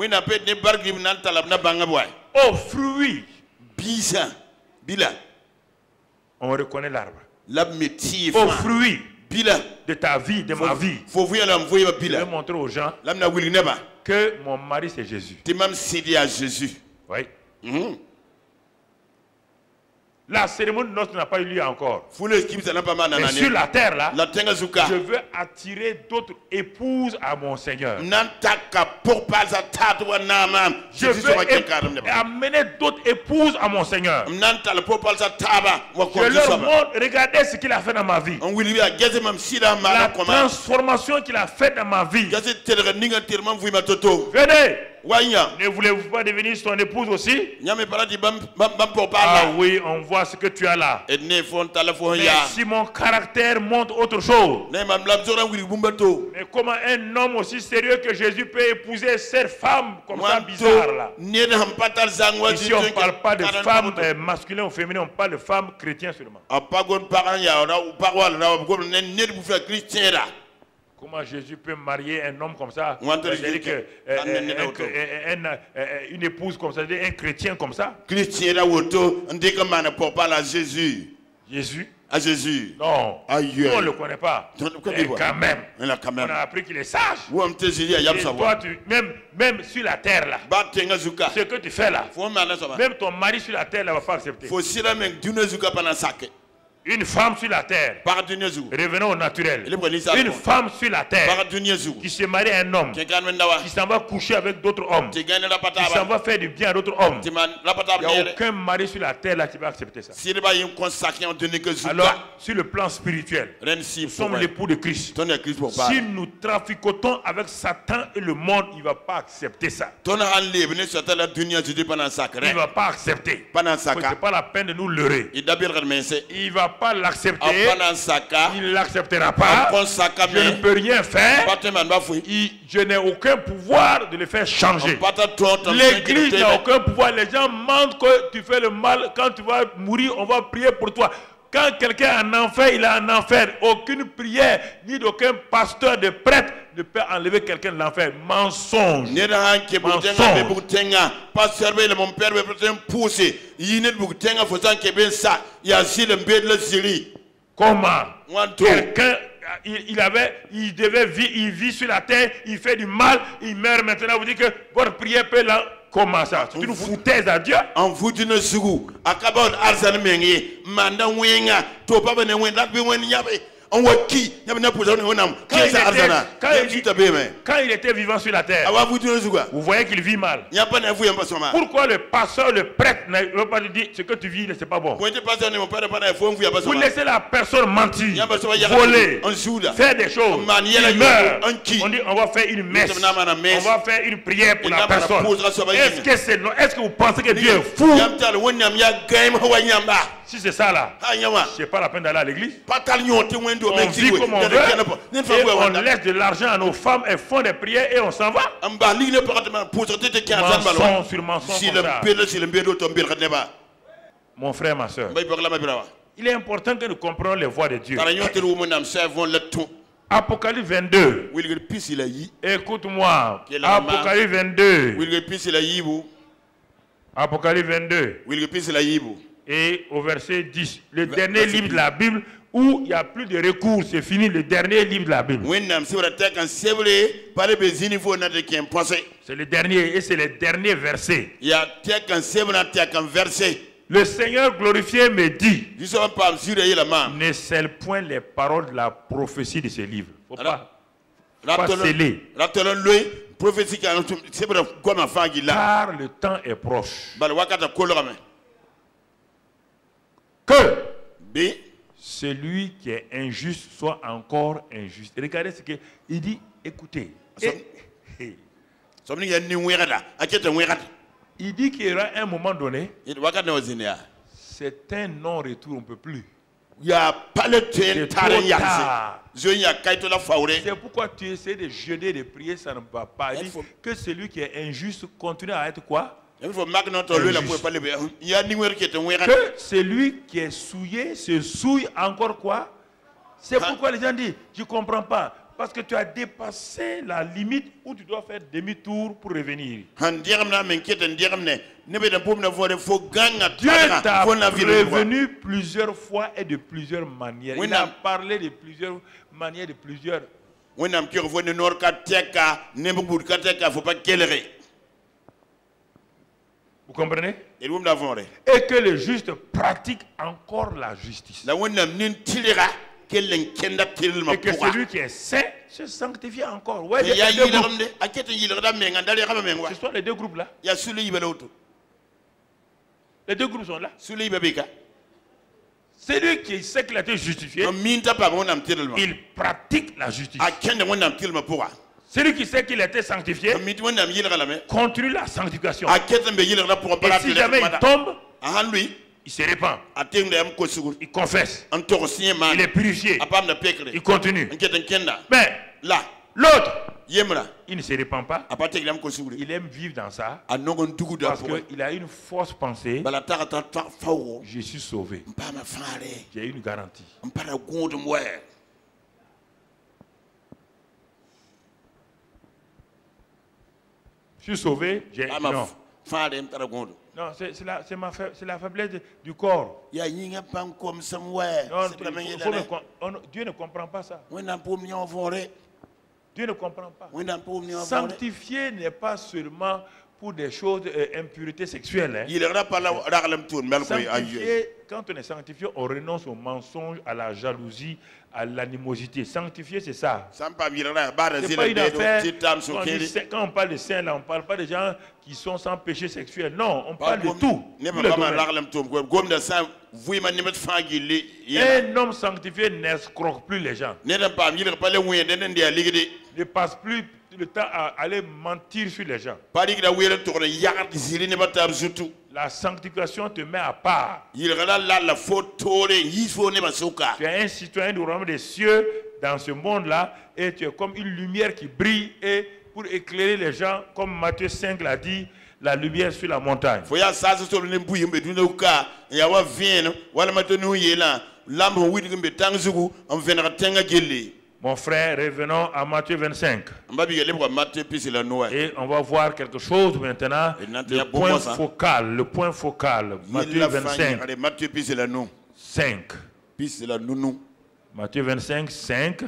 Aux fruits, on reconnaît l'arbre. Aux fruits de ta vie, de ma vie, je vais montrer aux gens que mon mari c'est Jésus. Oui. La cérémonie de noces n'a pas eu lieu encore. Mais sur la terre là, je veux attirer d'autres épouses à mon Seigneur. Je veux amener d'autres épouses à mon Seigneur. Je leur montre, regardez ce qu'il a fait dans ma vie. La transformation qu'il a faite dans ma vie. Venez. Ne voulez-vous pas devenir son épouse aussi? Ah oui, on voit ce que tu as là. Mais si mon caractère montre autre chose, mais comment un homme aussi sérieux que Jésus peut épouser cette femme comme ça bizarre là? Ici on ne parle pas de femmes masculines ou féminines, on parle de femmes chrétiennes seulement. Comment Jésus peut marier un homme comme ça? C'est-à-dire que une épouse comme ça, un chrétien comme ça? Jésus? À Jésus. Non. On ne le connaît pas. Et quand même, on a appris qu'il est sage. Et toi, même sur la terre là, ce que tu fais là, même ton mari sur la terre ne va pas accepter. Une femme sur la terre, revenons au naturel, une femme sur la terre qui se marie à un homme, qui s'en va coucher avec d'autres hommes, qui s'en va faire du bien à d'autres hommes, il n'y a aucun mari sur la terre là qui va accepter ça. Alors, sur le plan spirituel, nous sommes l'époux de Christ. Si nous traficotons avec Satan et le monde, il ne va pas accepter ça. Il ne va pas accepter. Ce n'est pas la peine de nous leurrer. Il ne va pas l'accepter. apana saka Il ne l'acceptera pas. apon saka Je ne peux rien faire. pate man ba fui Je n'ai aucun pouvoir de le faire changer. pata tonton L'église n'a aucun pouvoir. Les gens mentent que tu fais le mal. Quand tu vas mourir, on va prier pour toi. Quand quelqu'un est en enfer, il est en enfer. Aucune prière, ni d'aucun pasteur, de prêtre ne peut enlever quelqu'un de l'enfer. Mensonge. neda hanke butenga be butenga pasteur be le mon père be butenga pousse yine butenga fosan ke ben sa ya zile mbed la ziri Comment? wanto Quelqu'un, il devait vivre, il vit sur la terre, il fait du mal, il meurt maintenant. Vous dites que votre prière peut là. Comment ça? C'est une foutaise à Dieu. en foutine sugu akabon arzan mengi manda wenga to papa ne wenda be wen nyabe on waki nyabe na pousa on nam kesa arzana Quand il était vivant sur la terre, awa foutine sugu vous voyez qu'il vit mal. nyapa na fuyamba soma Pourquoi le pasteur, le prêtre ne veut pas lui dire ce que tu vis, c'est pas bon? ko te pasteur ne mon père pas na fo fuyamba Vous soma laissez la personne mentir, nyamba soma ya voler, on souda faire des choses. Man, Il yela meurt. un qui? On dit on va faire une messe. Nous sommes dans la messe. On va faire une prière pour Et la dans la personne. pause, là, ça va Est-ce y que c'est non? Est-ce que vous pensez que Dieu est fou? yamtal wonyam ya game hawa nyamba Si c'est ça là, ha nyama c'est pas la peine d'aller à l'église. patal nyonte wendo On vit comme on veut et on laisse de l'argent à nos femmes, elles font des prières et on s'en va. amba ligne pratiquement pour te Mensonge sur mensonge si comme le ça. pèle si le mbédo tomber kadeba Mon frère, ma soeur, bay bokla ma birawa il est important que nous comprenions les voies de Dieu. tara nyonte lu monam servon le ton Apocalypse 22. wilgel pisi la yi Écoute-moi. Quelle est la Apocalypse 22. wilgel pisi la yibu Apocalypse 22. wilgel pisi la yibu Et au verset 10. Le dernier livre de la Bible où il n'y a plus de recours. C'est fini, le dernier livre de la Bible. wennam sibra tek kan sebre pare be zini fo na de kem pensé C'est le dernier et c'est le dernier verset. ya tek kan sebra tek kan verset Le Seigneur glorifié me dit, diso pam sure yi la mam ne scelle point les paroles de la prophétie de ce livre. Faut pas ratolon sceller. ratolon loy prophétie kan sebra goma fangi la Car le temps est proche. bal wakata kolorame Que b celui qui est injuste soit encore injuste. Regardez ce qu'il dit. Écoutez. somni ya ni werada akete werada Il dit qu'il y aura un moment donné, wakata no zinia c'est un non-retour, on ne peut plus. ya pale C'est ten trop tare yanse tard. zo ya kaito la faure C'est pourquoi tu essaies de jeûner, de prier, ça ne va pas. Il dit que celui qui est injuste continue à être quoi? il faut magnon to le la pour pale be ya ni wer kete werada Que celui qui est souillé se souille encore quoi? C'est pourquoi les gens disent, je ne comprends pas. Parce que tu as dépassé la limite où tu dois faire demi-tour pour revenir. han diram na men kete diram ne be da pom na fore fo ganga Dieu t'a fo na ville prévenu plusieurs fois et de plusieurs manières. Oui, Il a non. parlé de plusieurs manières, de plusieurs. wonam ki fo ne nor ka teka ne bu ka teka faut pas kelere Vous comprenez? et wum na fore Et que le juste pratique encore la justice. la wonam nin tilira kellen kenda tilil ma Et que pourra celui qui est saint se sanctifie encore. Ouais, ya les deux yi groupes. de akete yi da men ngandale xama men wa Ce sont les deux groupes là. ya sulu yi belawto Les deux groupes sont là. sulu yi bebika Celui qui sait qu'il a été justifié, no minta pa wonam tilil ma il pratique la justice. akende wonam tilil ma pourra Celui qui sait qu'il a été sanctifié, no minta wonam yi la me continue la sanctification. akete be yi la pour Et pas si jamais il tombe, ahan lui il se répand. ateng da am ko sugur Il confesse. an to signé man Il est purifié. apam na pekre Il continue. nkete kenda Mais la l'autre, yemra il ne se répand pas. apate glam ko sugur Il aime vivre dans ça anongon dugu da parce pour qu'il a une fausse pensée. bala ta fawo Je suis sauvé. pa ma fare J'ai une garantie. mpara godum wa Je suis sauvé. ama Non, fare mpara godum non c'est la faiblesse du corps. ya yinga pan comme samwa Non, c'est vraiment Dieu ne comprend pas ça. wona pom nyon fore Dieu ne comprend pas. wona pom nyon fore Sanctifier n'est pas seulement pour des choses, impuretés sexuelles. Hein. il ra pala raglam tour mel ko ayu Sanctifié, quand on est sanctifié, on renonce au mensonge, à la jalousie, à l'animosité. Sanctifié, c'est ça. sampa mi ra ba da C'est zile pas une be affaire. do titam so kele Quand on parle de saints, là, on ne parle pas de gens qui sont sans péché sexuel. Non, on parle de Gom- tout. ne Tous ba les ma domaines. raglam tour ko gom da sa vui man nimet fangi le Un homme sanctifié n'escroque plus les gens. ne da pam yile pale wuye den dia ligide ne passe plus le temps à aller mentir sur les gens. Pari que la wele tourne yagat zili ne batab zutu. La sanctification te met à part. Il regarde là la photo il faut ne basuka. Tu es un citoyen du royaume des cieux dans ce monde-là et tu es comme une lumière qui brille et pour éclairer les gens, comme Matthieu 5 l'a dit, la lumière sur la montagne. Faut ya sa so le mbuyi mbe duna uka ya wa vien wala matonu yela lambo widi mbe tangzugu on venera tenga gelle. Mon frère, revenons à Matthieu 25. Et on va voir quelque chose maintenant. Le point focal. Matthieu 25. 5. Matthieu 25, 5.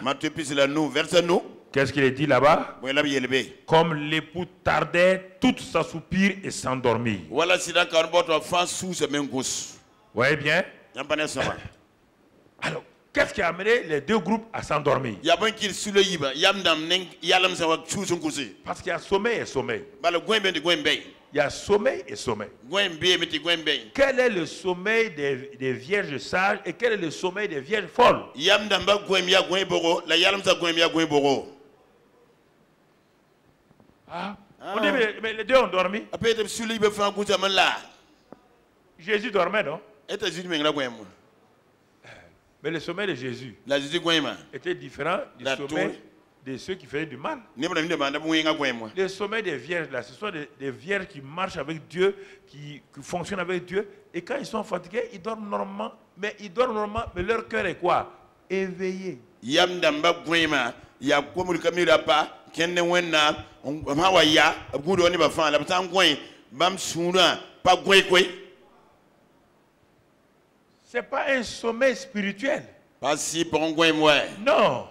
Qu'est-ce qu'il est dit là-bas? Comme l'époux tardait, tout s'assoupir et s'endormir. Voyez bien? Alors, qu'est-ce qui a amené les deux groupes à s'endormir? Parce qu'il y a sommeil et sommeil. Il y a sommeil et sommeil. Quel est le sommeil des vierges sages et quel est le sommeil des vierges folles? Ah. On dit, mais les deux ont dormi. Jésus dormait, non? Mais le sommeil de Jésus était différent du sommeil de ceux qui faisaient du mal. Le sommeil des vierges, là, ce sont des vierges qui marchent avec Dieu, qui fonctionnent avec Dieu. Et quand ils sont fatigués, ils dorment normalement. Mais ils dorment normalement, mais leur cœur est quoi? Éveillé. C'est pas un sommeil spirituel. Non.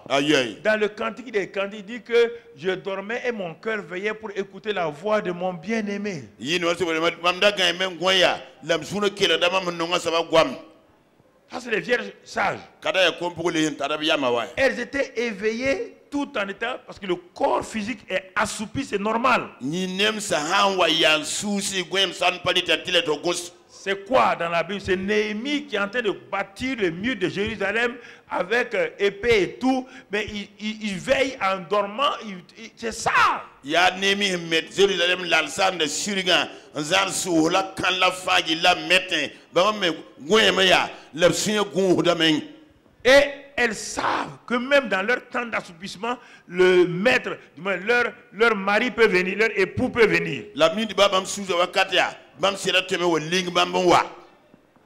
Dans le cantique des cantiques, il dit que je dormais et mon cœur veillait pour écouter la voix de mon bien-aimé. Ça, c'est les vierges sages. Elles étaient éveillées tout en étant, parce que le corps physique est assoupi, c'est normal. C'est quoi dans la Bible? C'est Néhémie qui est en train de bâtir le mur de Jérusalem avec épée et tout, mais il veille en dormant, c'est ça. Et elles savent que même dans leur temps d'assoupissement, le maître, leur mari peut venir, leur époux peut venir.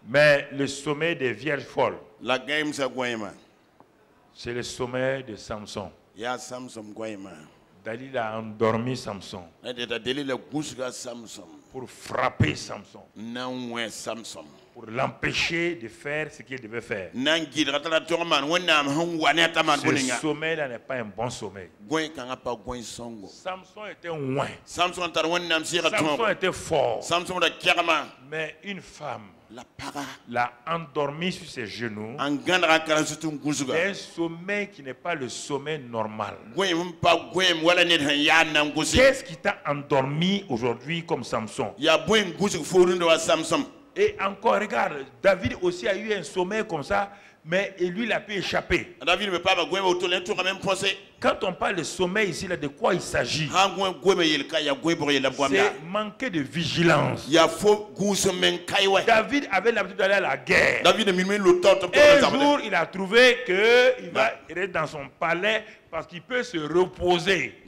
Mais le sommeil des vierges folles, c'est le sommeil de Samson. Dalila a endormi Samson pour frapper Samson, pour l'empêcher de faire ce qu'il devait faire. Ce sommeil-là n'est pas un bon sommeil. Samson était loin. Samson était fort. Mais une femme l'a endormi sur ses genoux. C'est un sommeil qui n'est pas le sommeil normal. Qu'est-ce qui t'a endormi aujourd'hui comme Samson? Et encore, regarde, David aussi a eu un sommeil comme ça, mais lui, il a pu échapper. Quand on parle de sommeil ici, là, de quoi il s'agit? C'est manquer de vigilance. David avait l'habitude d'aller à la guerre. Un jour, il a trouvé qu'il va être dans son palais parce qu'il peut se reposer.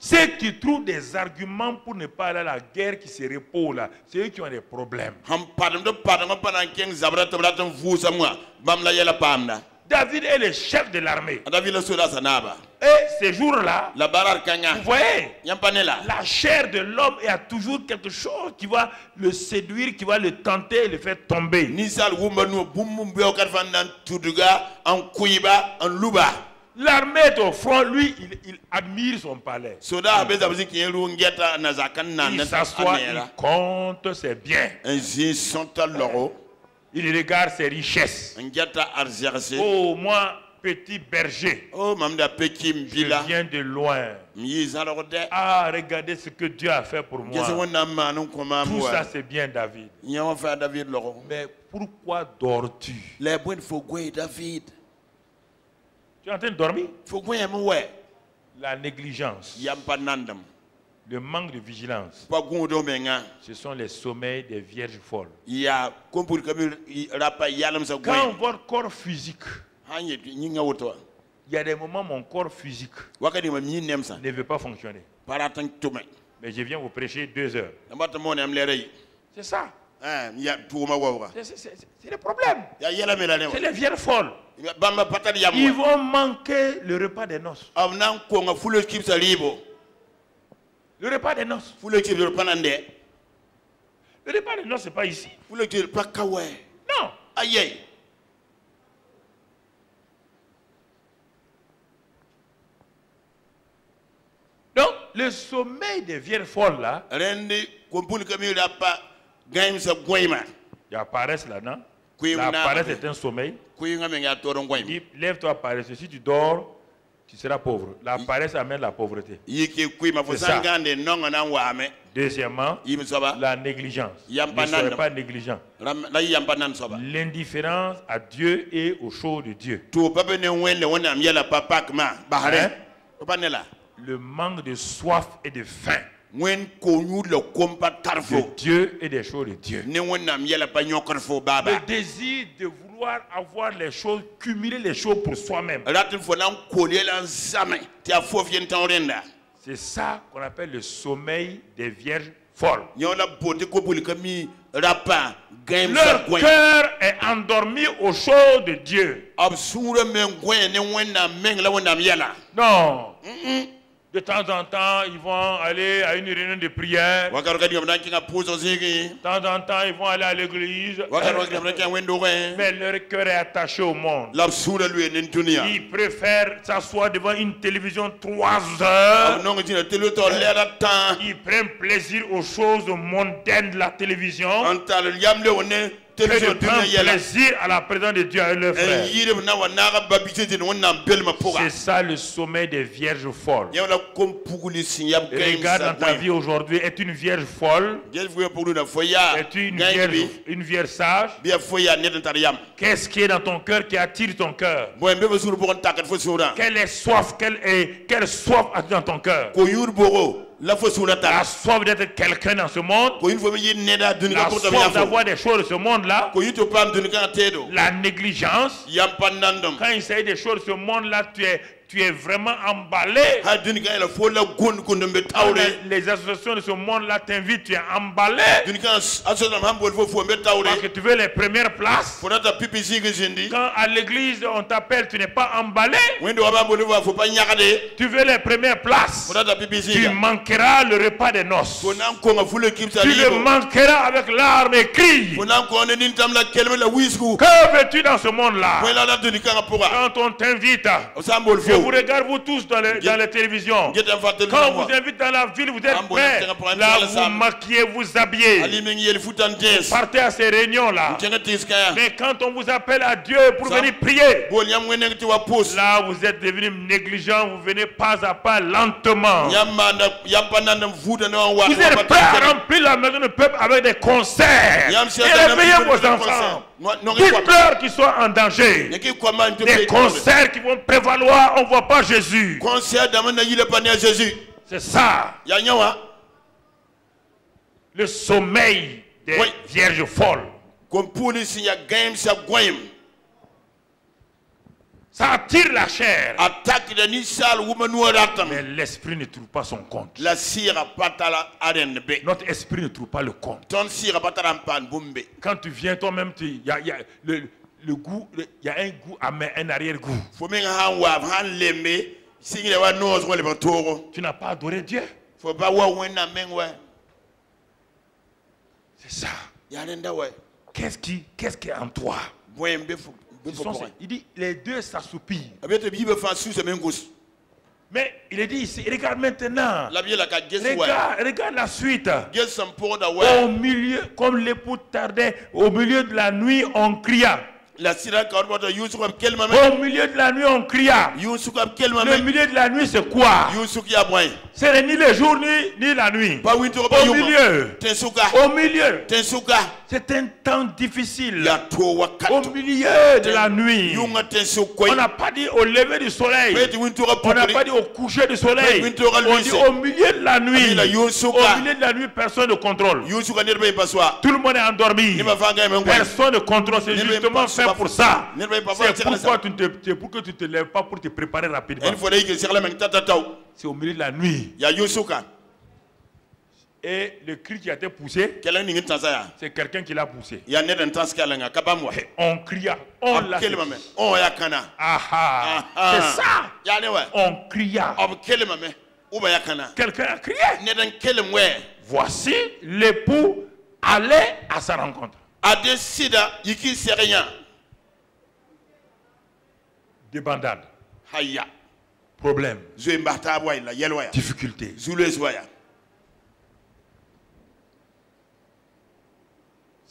Ceux qui trouvent des arguments pour ne pas aller à la guerre qui se reposent là, c'est eux qui ont des problèmes. David est le chef de l'armée. Et ces jours-là, vous voyez, la chair de l'homme a toujours quelque chose qui va le séduire, qui va le tenter et le faire tomber. L'armée est au front, lui, il admire son palais. Il s'assoit, il compte ses biens. Il regarde ses richesses. Oh, moi, petit berger, je viens de loin. Ah, regardez ce que Dieu a fait pour moi. Tout ça, c'est bien, David. Mais pourquoi dors-tu? Tu es en train de dormir? Faut que vous ouais. La négligence, Yampanandam. le manque de vigilance, Pas gondo menga. ce sont les sommeils des vierges folles. Ya kompur kamil rapa yalam sa Quand goy. votre corps physique, Hanye nyinga woto. il y a des moments mon corps physique Wakati ma mi nemsa. ne veut pas fonctionner. Paratan tume. Mais je viens vous prêcher 2 heures. Amata mon am lere. C'est ça. Ya tuuma wawa. C'est le problème. Ya yala melane. C'est les vierges folles. Bamba patali yam. Ils vont manquer le repas des noces. Amnan ko nga fulo kipsa libo. Le repas des noces. Fulo kipsa panande. Le repas des noces, ce n'est pas ici. Fulo kipsa pakawe. Non. Aye. Donc, le sommeil des vierges folles, là, Rendi kompul kamil rapa gaim sa goyma. il y a paresse là-dedans. Oui, La on a- paresse est un sommeil. Kuinga menga toron Il goyma. dit, lève-toi paresse. Si tu dors, tu seras pauvre. La paresse amène la pauvreté. Yiki kuima fo C'est ça. sangande nonga na wame. Deuxièmement, Yim soba. la négligence. Yamba Ne soyez nanda. pas négligent. La yampanan soba. L'indifférence à Dieu et aux choses de Dieu. To pape ne wende wona am yala papak ma bahare. Hein? Panela. Le manque de soif et de faim Wen ko nyu le kompa de tarfo. Dieu et des choses de Dieu. Ne wona am yala pa nyokor fo baba. Le désir de vouloir avoir les choses, cumuler les choses pour soi-même. Ratin fo nan kolé lan zame. Ti a fo vien tan renda. C'est ça qu'on appelle le sommeil des vierges folles. Nyola bote ko buli kami rapa gaim sa Leur goy. cœur est endormi aux choses de Dieu. Absura men goy ne wona men la wona am yala. Non. De temps en temps, ils vont aller à une réunion de prière. Wakaro kadi ngam kinga puzo zigi. De temps en temps, ils vont aller à l'église. Wakaro kadi ngam kinga wendo goy. Mais leur cœur est attaché au monde. L'absura lui en dunia. Ils préfèrent s'asseoir devant une télévision 3 heures. Non dina telo to lera tan. Ils prennent plaisir aux choses mondaines de la télévision. Antal yamle wonne Que télévision de prendre dunia yala. plaisir à la présence de Dieu avec leurs frères. Yire na wana babité de wona belma poga. C'est ça le sommeil des vierges folles. Yala kom puguli sinyab gaim. Regarde dans ta vie aujourd'hui, est une vierge folle, Gel fuya pugulu na foya. est une vierge sage. Bia foya net tar yam. Qu'est-ce qui est dans ton cœur qui attire ton cœur? Boy mbebe suru bogon takat fo sura. Quelle soif as-tu dans ton cœur? Ko yur bogo la fo sura La ta. soif d'être quelqu'un dans ce monde, Ko yur fo mi neda dunia la ko ta soif yafo. d'avoir des choses de ce monde-là, Ko yuto pam dunia tedo. la négligence. Yam panandom. Quand il s'agit des choses de ce monde-là, tu es vraiment emballé. Ha dunia la fo la gon ko ndombe Quand tawre. les associations de ce monde-là t'invitent, tu es emballé. Dunia asodam hambol fo mbe tawre. Parce que tu veux les premières places. Fonata pipi zigi zindi. Quand à l'église on t'appelle, tu n'es pas emballé. Wendo wabambole wa fo pa nyakade. Tu veux les premières places. Fonata pipi Tu zigi. manqueras le repas des noces. Fonan ko nga fule kipsa Tu le libo. manqueras avec larmes et cris. Fonan ko ne nintam la kelme la wisku. Que veux-tu dans ce monde-là? Wela la dunia ka poga. Quand on t'invite, Osambol je vous fo. regarde vous tous dans les télévisions. Get en fatel Quand on na vous invite dans la ville, vous êtes Ambo, prêts. tenga pour un Là, peu vous ensemble. maquillez, vous habillez. Ali mengi yel futantes. Partez à ces réunions-là. Tenga tiskaya. Mais quand on vous appelle à Dieu pour Ça- venir prier, Bol yam wenen ti wa pos. là, vous êtes devenus négligents, vous venez pas à pas, lentement. Yam manda yam pananda fuda na wa. Vous êtes prêts à remplir la maison du peuple avec des concerts. Yam Et si ata na réveillez fuda vos na enfants. concert. Non ngi kwa. Dites-leur qu'ils sont en danger. Yaki kwa man te Des concerts qui vont prévaloir, on ne voit pas Jésus. Concert damana yile pani Jésus. C'est ça, Ya nyawa. le sommeil des Oui. vierges folles. Kom police ya game sa goyim. Ça attire la chair. Attaque de nisal woman waratam. Mais l'esprit ne trouve pas son compte. La sira patala arende be. Notre esprit ne trouve pas le compte. Ton sira patala pan bumbe. Quand tu viens toi-même, il y a le goût, il y a un goût amer, un arrière-goût. Fo men han wa han lembe. Singi wa noz wale batoro. Tu n'as pas adoré Dieu. Faut pas wa wena men wa. C'est ça. Ya renda wa. Qu'est-ce qui est en toi? Boyembe fo. Il dit, les deux s'assoupirent. Abete bibe fa su se men gos. Mais il est dit ici, regarde maintenant. La biela ka gesu wa. Regarde la suite. Gel sam poda wa. Au milieu, comme l'époux tardait, au milieu de la nuit, on cria. La sira ka orbo Yusuf am kelma men. Au milieu de la nuit, on cria. Yusuf am kelma Le men. milieu de la nuit, c'est quoi? Yusuf ya boy. Ce n'est ni le jour ni la nuit. Pa winto ba Au yuma. milieu. Tensuka. Au milieu. Tensuka. C'est un temps difficile. ya to Au wakato milieu de la nuit. yunga tenso koy On n'a pas dit au lever du soleil. peti wintura On n'a pupri pas dit au coucher du soleil. Oui, on On dit au milieu de la nuit. la Au yusuka milieu de la nuit, personne ne contrôle. yusuka nirbe paswa Tout le monde est endormi. ni mafanga men koy Personne ne contrôle. C'est justement fait pour ça. C'est pourquoi c'est pour que tu ne te lèves pas pour te préparer rapidement. en fodé que c'est la men tatataw C'est au milieu de la nuit. ya yusuka Et le cri qui a été poussé, kelen ni ntanza ya c'est quelqu'un qui l'a poussé. ya ne den taskalenga kabamwa Et on cria. On l'a fait. kelma men on ya kana Ah, c'est ça. ya ne wa On cria. ob kelma men uba ya kana Quelqu'un a crié. ne den kelm we Voici l'époux allait à sa rencontre. ade sida yiki serinya Débandade, haya problème, zo mbata boy la yelwa ya difficulté. zules waya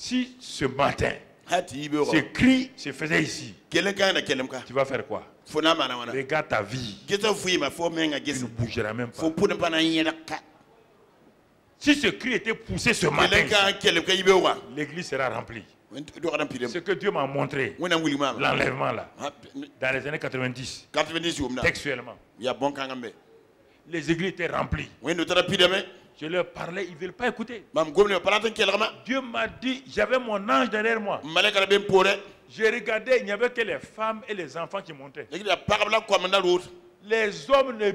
Si ce matin, hati ibe ce cri se faisait ici, kelen kana kelem ka tu vas faire quoi? fona mana wana Regarde ta vie. geto fuyi ma fo menga Tu ne gesi bougeras même pas. fo puna pana yela ka Si ce cri était poussé ce matin, kelen ka kelem ka ibe wa l'église sera remplie. do kadam pidem Ce que Dieu m'a montré, wona nguli ma l'enlèvement là, dans les années 90, 90 yumna textuellement, ya bon kangambe les églises étaient remplies. wendo tara pideme Je leur parlais, ils ne veulent pas écouter. mam gomne palatan kelama Dieu m'a dit, j'avais mon ange derrière moi. malaka ben pore J'ai regardé, il n'y avait que les femmes et les enfants qui montaient. ya parabla ko amna route Les hommes, les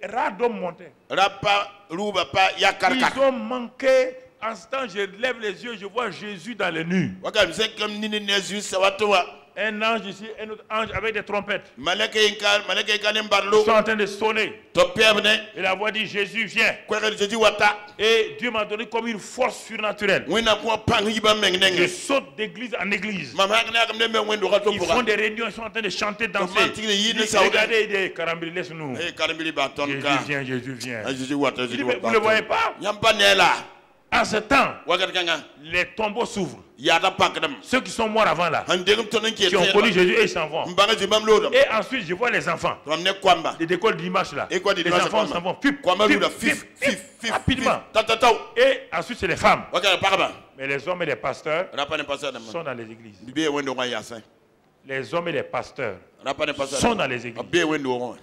rares d'hommes montaient. rapa ruba pa ya karkar Ils ont manqué. En ce temps, je lève les yeux, je vois Jésus dans les nues. waka mse kam nini nezu sawatowa Un ange ici, un autre ange avec des trompettes. malaka ne Ils barlo sont en train de sonner. to pebne Et la voix dit, Jésus, viens. ko re jeji wata Et Dieu m'a donné comme une force surnaturelle. wena ko pang yiba Je mengnenge saute d'église en église. mama hakna kam ne men wendo ka to Ils font des réunions, ils sont en train de chanter, danser. Ils disent, Regardez, des carambili, laisse-nous. eh karambili ba ton Jésus ka vient, Jésus vient. jeji wata Je dis, jeji mais vous ne le voyez pas? yamba nela En ce temps, wakat kanga les tombeaux s'ouvrent. ya da pakdam Ceux qui sont morts avant là, handegum tonen ki qui ont connu Jésus, et ils s'en vont. mbanga jimam lodam Et ensuite, je vois les enfants. to ne kwamba Les écoles dimanche là. Et quoi, Les dimanche, enfants kwamba? s'en vont. Fip, kwamba fip, luda fip, fif fif rapidement. tatataw Et ensuite, c'est les femmes. waka pakaba Mais les hommes et les pasteurs rapa ne pasa dam sont dans les églises. bibe wendo nga yasa Les hommes et les pasteurs rapa ne pasa sont dans les églises. bibe wendo nga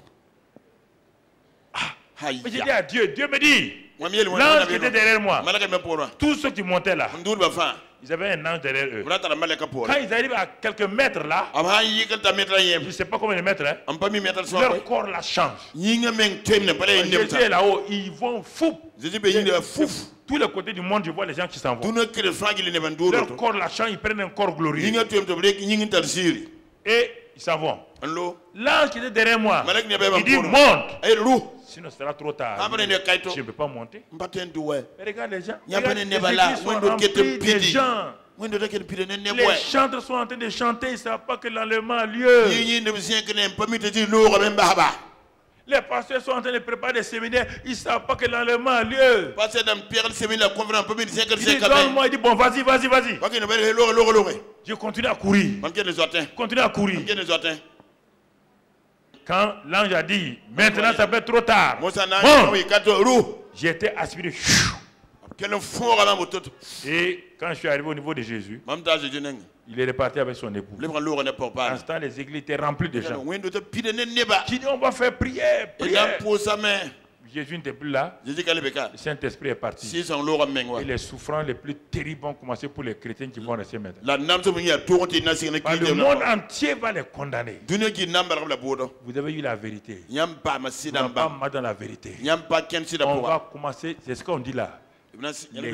Mais j'ai dit haya à Dieu, Dieu me dit, mwamiel l'ange qui était derrière moi, malaka me pora tous ceux qui montaient là, ndur ba fa ils avaient un ange derrière eux. brata malaka Quand pora ils arrivent à quelques mètres là, am ha yikal ta metra je yem ne sais pas combien de mètres, hein, am pa mi metra so leur corps la change. yinga men temne pale Jésus est ndemta là-haut, ils vont fou. jeji be yinde fuf Tous les côtés du monde, je vois les gens qui s'en vont. duna kire frangili ne banduro Leur corps la change, ils prennent un corps glorieux. yinga temto bre yinga tar siri Et ils s'en vont. allo L'ange qui était derrière moi, malak ne be il dit ba monte. ay ru Sinon, ce sera trop tard. amane ne kaito Je ne peux pas monter. mbaten duwe Mais regarde les gens. Nyapane Regarde, ne les bala églises sont wendo remplies kete des pidi gens. wendo de ken pide ne ne Les boy chantres sont en train de chanter, ils ne savent pas que l'enlèvement a lieu. yinyi ne bisien ken pamite di lo ga ben baba Les pasteurs sont en train de préparer des séminaires, ils ne savent pas que l'enlèvement a lieu. parce que dans pierre semaine la conférence pamite c'est que Il c'est dit, quand même donne-moi, il dit, bon, vas-y, vas-y, vas-y. waki ne bele lo Je continue à courir. man ken zotin Continue à courir. ken zotin Quand l'ange a dit, maintenant ça peut être trop tard. mosa na Bon. oui kato ru J'ai été aspiré. ken fo ga ma motot Et quand je suis arrivé au niveau de Jésus, mam ta je neng il est reparti avec son épouse. le prend lo ne pour En pas ce temps, les églises étaient remplies de gens. wendo te pide ne neba Qui dit, on va faire prière, et là prière. pour ça mais Jésus n'était plus là. je dis kale beka Le Saint-Esprit est parti. si son lo ga mengwa Et les souffrances les plus terribles ont commencé pour les chrétiens qui vont rester maintenant. la nam so mi ya to ti na sing ne Parce que ki le monde entier va les condamner. dunia ki number la bodo Vous avez eu la vérité. nyam pa ma On sidam va pas ba mal dans la vérité. nyam pa ken sida On pour va commencer, c'est ce qu'on dit là,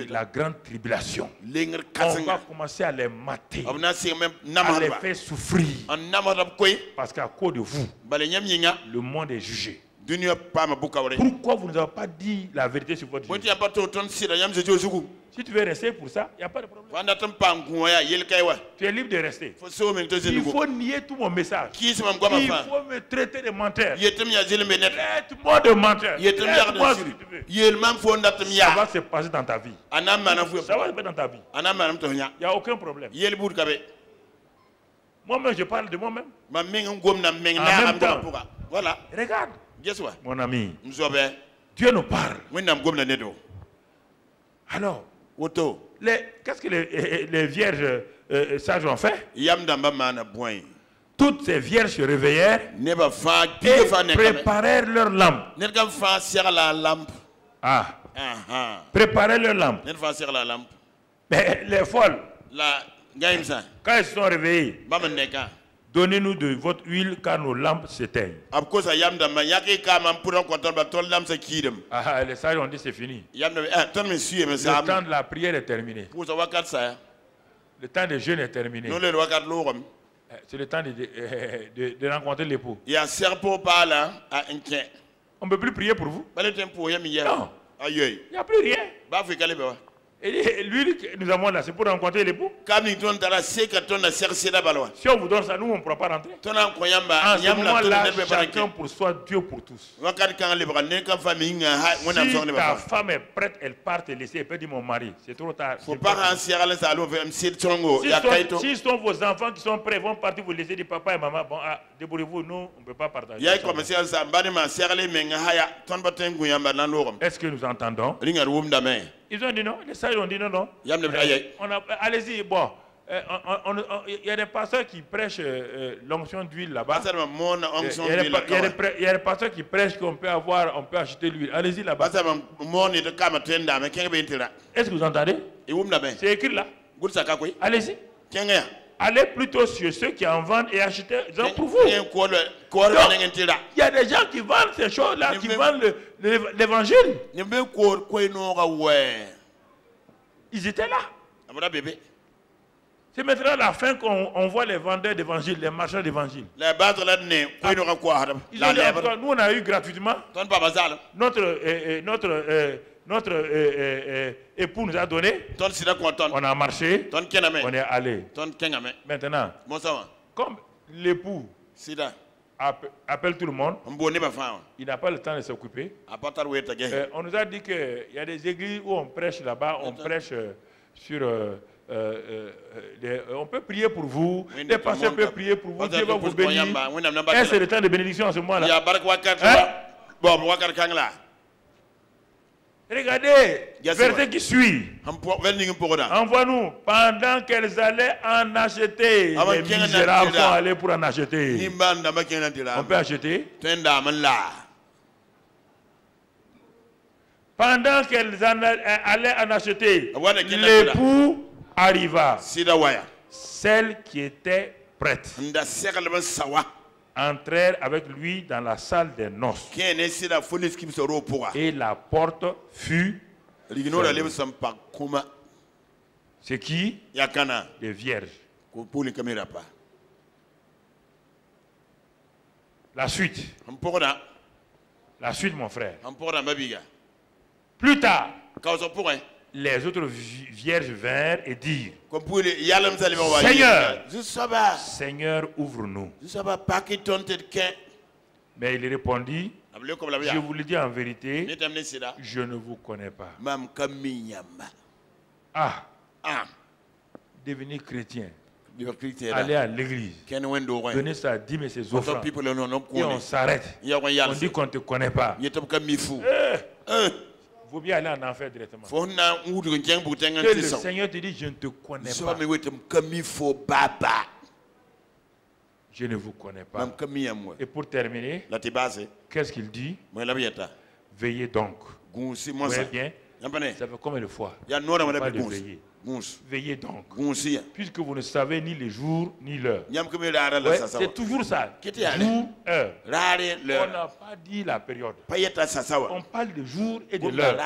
la grande tribulation. lenger On va katsenga commencer à les mater, abna sing même à les namar faire souffrir. an namar koy Parce qu'à cause de vous, bale nyam yinga le monde est jugé. dunia pa ma buka wore Pourquoi vous ne nous avez pas dit la vérité sur votre vie? wonti ya pato ton sida nyam je josugu Si tu veux rester pour ça, il n'y a pas de problème. wanda tam pa nguya yel kaywa Tu es libre de rester. fo so men to Il zenugo faut nier tout mon message. ki sama ngoma Il fa faut me traiter de menteur. yetem ya zele menet Traite-moi de menteur. yetem ya Traite-moi da si siri tu veux. yel mam fo ndatam Ça ya va se passer dans ta vie. anam mana fu Ça va se passer dans ta vie. anam manam to nya Il n'y a aucun problème. yel bud kabe Moi-même, je parle de moi-même. ma meng ngom na meng En na même am temps. puka voilà Regarde, guess what mon ami, mzobe Dieu nous parle. wenda ngom na nedo Alors, woto Qu'est-ce que les vierges sages ont fait? Yam damba mana boy. Toutes ces vierges se réveillèrent Never fa et préparèrent leurs lampes. Nergam fa sir la lampe. Ah, Aha. préparèrent leurs lampes. Ner fa sir la lampe. Mais les folles, La gaimsa. quand elles se sont réveillées, Bama neka. donnez-nous de votre huile car nos lampes s'éteignent. Ab ko sa yam damba yaki ka man pour ko ton ba tol lam sa kidem. Ah, les sages ont dit c'est fini. Yam damba ton me suye me Le sa. temps de la prière est terminé. Pour sa wakat sa. Le temps de jeûne est terminé. Non le wakat lorum. C'est le temps de rencontrer l'époux. Ya serpo pa la a enke. On ne peut plus prier pour vous. Bale tempo yam hier. Non. Ayoy. Il n'y a plus rien. Ba fi kale ba. Et l'huile que nous avons là, c'est pour rencontrer l'époux. Kami ton tara se ka ton na serse da balwa. Si on vous donne ça, nous, on ne pourra pas rentrer. Ton an ko yamba En ce yam la ton moment-là, ne be chacun barake. pour soi, Dieu pour tous. Wakat kan le bra ne kan fami nga ha wona Si song ne ta ba. femme est prête, elle part te laisser. Elle peut dire mon mari, c'est trop tard. Faut pas en serre la salon fait MC Tsongo Si ya kaito. si sont vos enfants qui sont prêts, vont partir vous laisser du papa et maman. Bon, débrouillez-vous, nous, on ne peut pas partager. Ya commercial sa bani ma serre le menga haya ton batengu yamba nan lorum. Est-ce que nous entendons? Ringa rum da me. Ils ont dit non, les sages ont dit non, non. Yam ne aye. Allez-y, bon. Il y a des pasteurs qui prêchent l'onction d'huile là-bas. Passer mon onction Il y a de la il y a des pasteurs qui prêchent qu'on peut avoir, on peut acheter l'huile. Allez-y là-bas. Passer mon de kama tenda me kenga bentira. Est-ce que vous entendez? E wum da me. C'est écrit là. Gul saka koy. Allez-y. Kenga. Allez plutôt sur ceux qui en vendent et achetez en pour vous. Ken ko ngentira. Il y a des gens qui vendent ces choses-là, qui vendent l'évangile. Ne be ko koy no ga we. Ils étaient là. Amara bébé. C'est maintenant la fin qu'on voit les vendeurs d'évangile, les marchands d'évangile. La base là ne koy no ga ko haram. Ils ont dit, nous on a eu gratuitement. Ton papa zal. Notre époux nous a donné. Ton sida ko ton. On a marché. Ton kename. On est allé. Ton kengame. Maintenant, Mon sama. comme l'époux Sida. appelle tout le monde, Mbo ne ba fa. il n'a pas le temps de s'occuper. Apatar we ta ge. On nous a dit qu'il y a des églises où on prêche là-bas, on prêche sur... on peut prier pour vous, les pasteurs peuvent prier pour vous, Dieu va vous bénir. Et c'est le temps de bénédiction en ce moment-là. Bon, wakat kangla. Regardez, verset qui suit. Envoie-nous, pendant qu'elles allaient en acheter, les misérables sont allés pour en acheter. On peut acheter. Pendant qu'elles allaient en acheter, l'époux arriva. Celles qui étaient prêtes entrèrent avec lui dans la salle des noces. Et la porte fut fermée. C'est qui? Les vierges. La suite. La suite, mon frère. Plus tard, les autres vierges vinrent et dirent, Seigneur, Seigneur, ouvre-nous. Mais il répondit, je vous le dis en vérité, je ne vous connais pas. Devenir chrétien, aller à l'église, donner sa dîme et ses offrandes, et on s'arrête. On dit qu'on ne te connaît pas. Il vaut bien aller en enfer directement. Que le Seigneur te dit, je ne te connais pas. Je ne vous connais pas. Et pour terminer, qu'est-ce qu'il dit? Veillez donc. Vous voyez bien, ça fait combien de fois? Pas de veiller. Veillez donc. Puisque vous ne savez ni le jour ni l'heure. Ouais, c'est toujours ça. Jour, heure. On n'a pas dit la période. On parle de jour et de l'heure.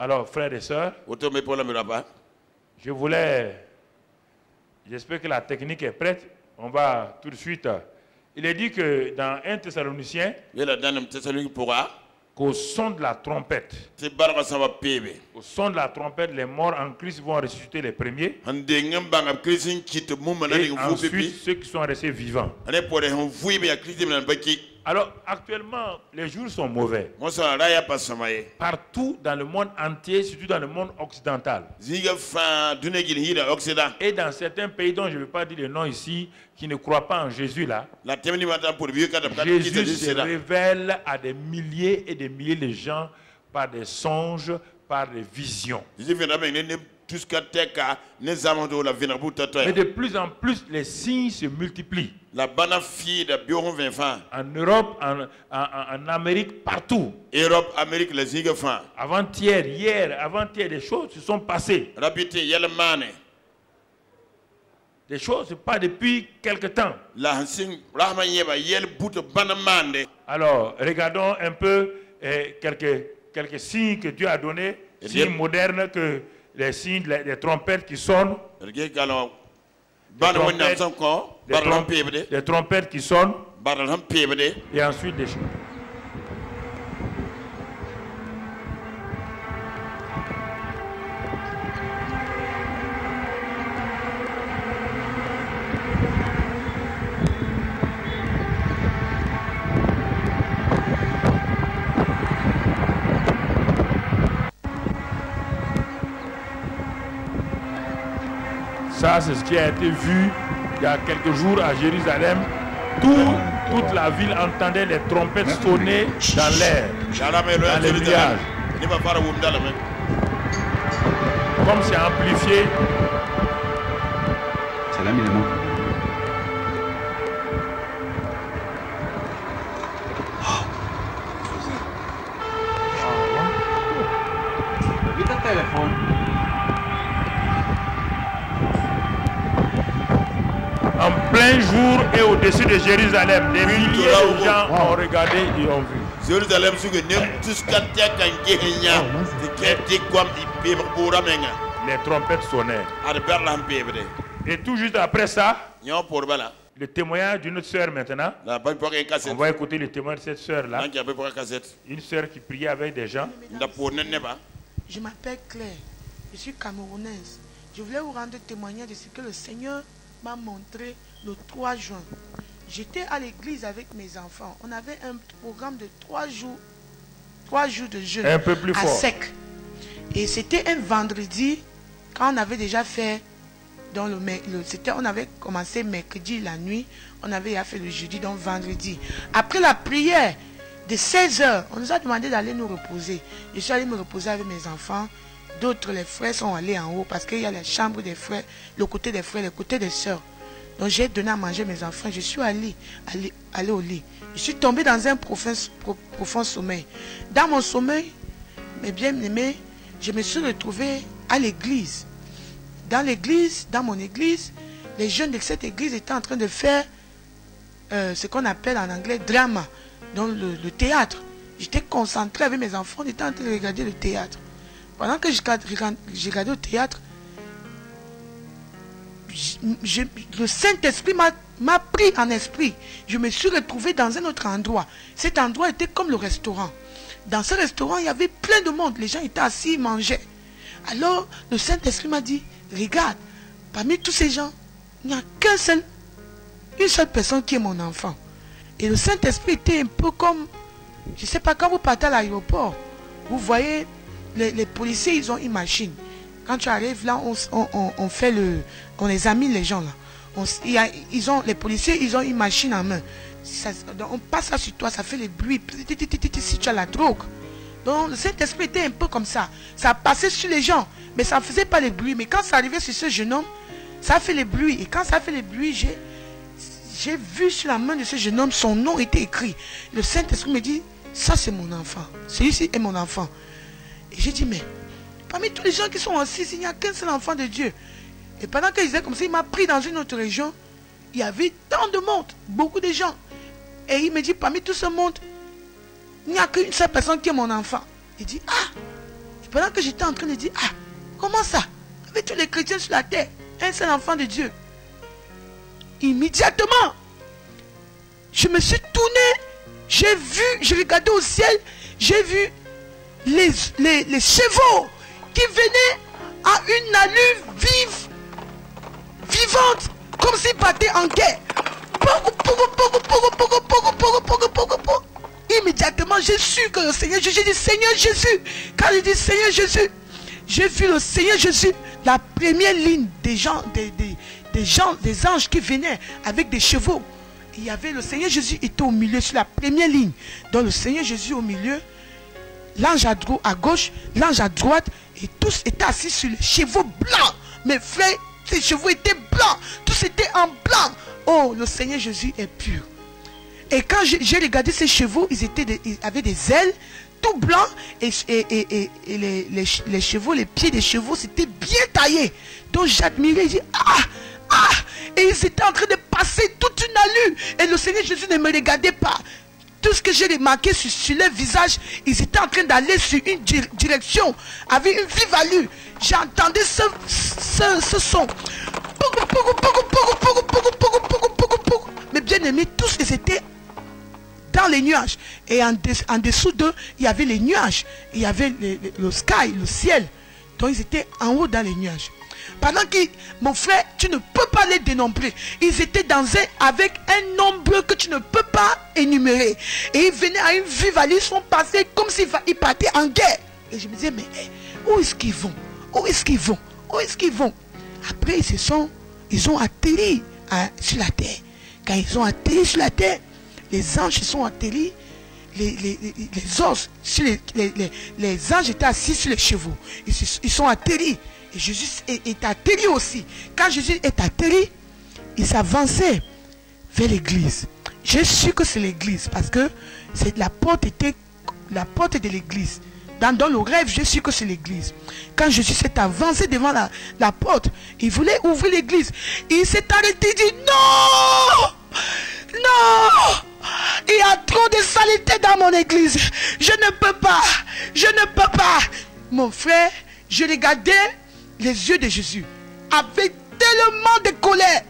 Alors, frères et sœurs, je voulais... J'espère que la technique est prête. On va tout de suite... Il est dit que dans 1 Thessaloniciens, qu'au son de la trompette, les morts en Christ vont ressusciter les premiers. Et ensuite, ceux qui sont restés vivants. Alors, actuellement, les jours sont mauvais. Partout dans le monde entier, surtout dans le monde occidental. Et dans certains pays dont je ne vais pas dire le nom ici, qui ne croient pas en Jésus là, Jésus se révèle à des milliers et des milliers de gens par des songes, par des visions. Mais de plus en plus, les signes se multiplient. En Europe, en Amérique, partout. Avant-hier, des choses se sont passées. Des choses, pas depuis quelque temps. Alors, regardons un peu quelques signes que Dieu a donnés, signes modernes, que les signes, les trompettes qui sonnent, les trompettes qui sonnent, et ensuite des choses. Ça, c'est ce qui a été vu il y a quelques jours à Jérusalem. Toute la ville entendait les trompettes sonner dans l'air, dans les nuages. Comme c'est amplifié. C'est là, évidemment. Vite le téléphone. En plein jour et au-dessus de Jérusalem, des milliers de gens ont regardé et ont vu. Les trompettes sonnèrent. Et tout juste après ça, le témoignage d'une autre sœur maintenant. On va écouter le témoignage de cette sœur-là. Une sœur qui priait avec des gens. Je m'appelle Claire, je suis camerounaise. Je voulais vous rendre témoignage de ce que le Seigneur m'a montré le 3 juin. J'étais à l'église avec mes enfants. On avait un programme de 3 jours de jeûne un peu plus à fort. sec. Et c'était un vendredi quand on avait déjà fait on avait commencé mercredi la nuit, on avait fait le jeudi, donc vendredi. Après la prière de 16h, on nous a demandé d'aller nous reposer. Je suis allé me reposer avec mes enfants. D'autres, les frères sont allés en haut parce qu'il y a la chambre des frères, le côté des frères, le côté des sœurs. Donc j'ai donné à manger mes enfants. Je suis allé au lit. Je suis tombé dans un profond sommeil. Dans mon sommeil, mes bien-aimés, je me suis retrouvé à l'église. Dans mon église, les jeunes de cette église étaient en train de faire ce qu'on appelle en anglais drama, donc le théâtre. J'étais concentré avec mes enfants, on était en train de regarder le théâtre. Pendant que j'ai regardé le théâtre, le Saint-Esprit m'a pris en esprit. Je me suis retrouvé dans un autre endroit. Cet endroit était comme le restaurant. Dans ce restaurant, il y avait plein de monde. Les gens étaient assis, ils mangeaient. Alors, le Saint-Esprit m'a dit, regarde, parmi tous ces gens, il n'y a une seule personne qui est mon enfant. Et le Saint-Esprit était un peu comme, je ne sais pas, quand vous partez à l'aéroport, vous voyez, les policiers, ils ont une machine. Quand tu arrives là, on examine les gens là. Les policiers, ils ont une machine en main. On passe ça sur toi, ça fait les bruits. Si tu as la drogue. Donc le Saint-Esprit était un peu comme ça. Ça passait sur les gens, mais ça ne faisait pas les bruits. Mais quand ça arrivait sur ce jeune homme, ça fait les bruits. Et quand ça fait les bruits, j'ai vu sur la main de ce jeune homme, son nom était écrit. Le Saint-Esprit me dit, ça c'est mon enfant. Celui-ci est mon enfant. Et j'ai dit, mais parmi tous les gens qui sont assis, il n'y a qu'un seul enfant de Dieu. Et pendant qu'il disait comme ça, il m'a pris dans une autre région. Il y avait tant de monde, beaucoup de gens. Et il me dit, parmi tout ce monde, il n'y a qu'une seule personne qui est mon enfant. Il dit, ah. Et pendant que j'étais en train de dire, ah, comment ça? Avec tous les chrétiens sur la terre, un seul enfant de Dieu. Immédiatement, je me suis tourné, j'ai regardé au ciel, j'ai vu les chevaux qui venaient à une allure vivante, comme s'ils partaient en guerre. Immédiatement, j'ai su que le Seigneur Jésus, j'ai dit Seigneur Jésus. Quand il dit Seigneur Jésus, j'ai vu le Seigneur Jésus, la première ligne des anges qui venaient avec des chevaux. Il y avait le Seigneur Jésus était au milieu sur la première ligne. Donc le Seigneur Jésus au milieu, l'ange à gauche, l'ange à droite, et tous étaient assis sur les chevaux blancs. Mes frères, ces chevaux étaient blancs, tous étaient en blanc. Oh, le Seigneur Jésus est pur. Et quand j'ai regardé ces chevaux, ils avaient des ailes tout blancs, et les chevaux, les pieds des chevaux, c'était bien taillé. Donc j'admirais, j'ai dit, et ils étaient en train de passer toute une allure. Et le Seigneur Jésus ne me regardait pas. Tout ce que j'ai remarqué sur leur visage, ils étaient en train d'aller sur une direction, avec une vive allure. J'entendais ce son. Mais bien aimés, tous ils étaient dans les nuages. Et en dessous d'eux, il y avait les nuages. Il y avait le sky, le ciel. Donc ils étaient en haut dans les nuages. Pendant que, mon frère, tu ne peux pas les dénombrer. Ils étaient avec un nombre que tu ne peux pas énumérer. Et ils venaient à une vive allure, ils sont passés comme s'ils partaient en guerre. Et je me disais, mais où est-ce qu'ils vont? Où est-ce qu'ils vont? Où est-ce qu'ils vont? Après, ils ont atterri sur la terre. Quand ils ont atterri sur la terre, les anges sont atterris. Les anges étaient assis sur les chevaux. Ils sont atterris. Et Jésus est atterri aussi. Quand Jésus est atterri, il s'avançait vers l'église. Je suis que c'est l'église parce que la porte était la porte de l'église. Dans le rêve, je suis que c'est l'église. Quand Jésus s'est avancé devant la porte, il voulait ouvrir l'église. Il s'est arrêté et dit non! Non! Il y a trop de saleté dans mon église. Je ne peux pas. Je ne peux pas. Mon frère, je regardais les yeux de Jésus avec tellement de colère,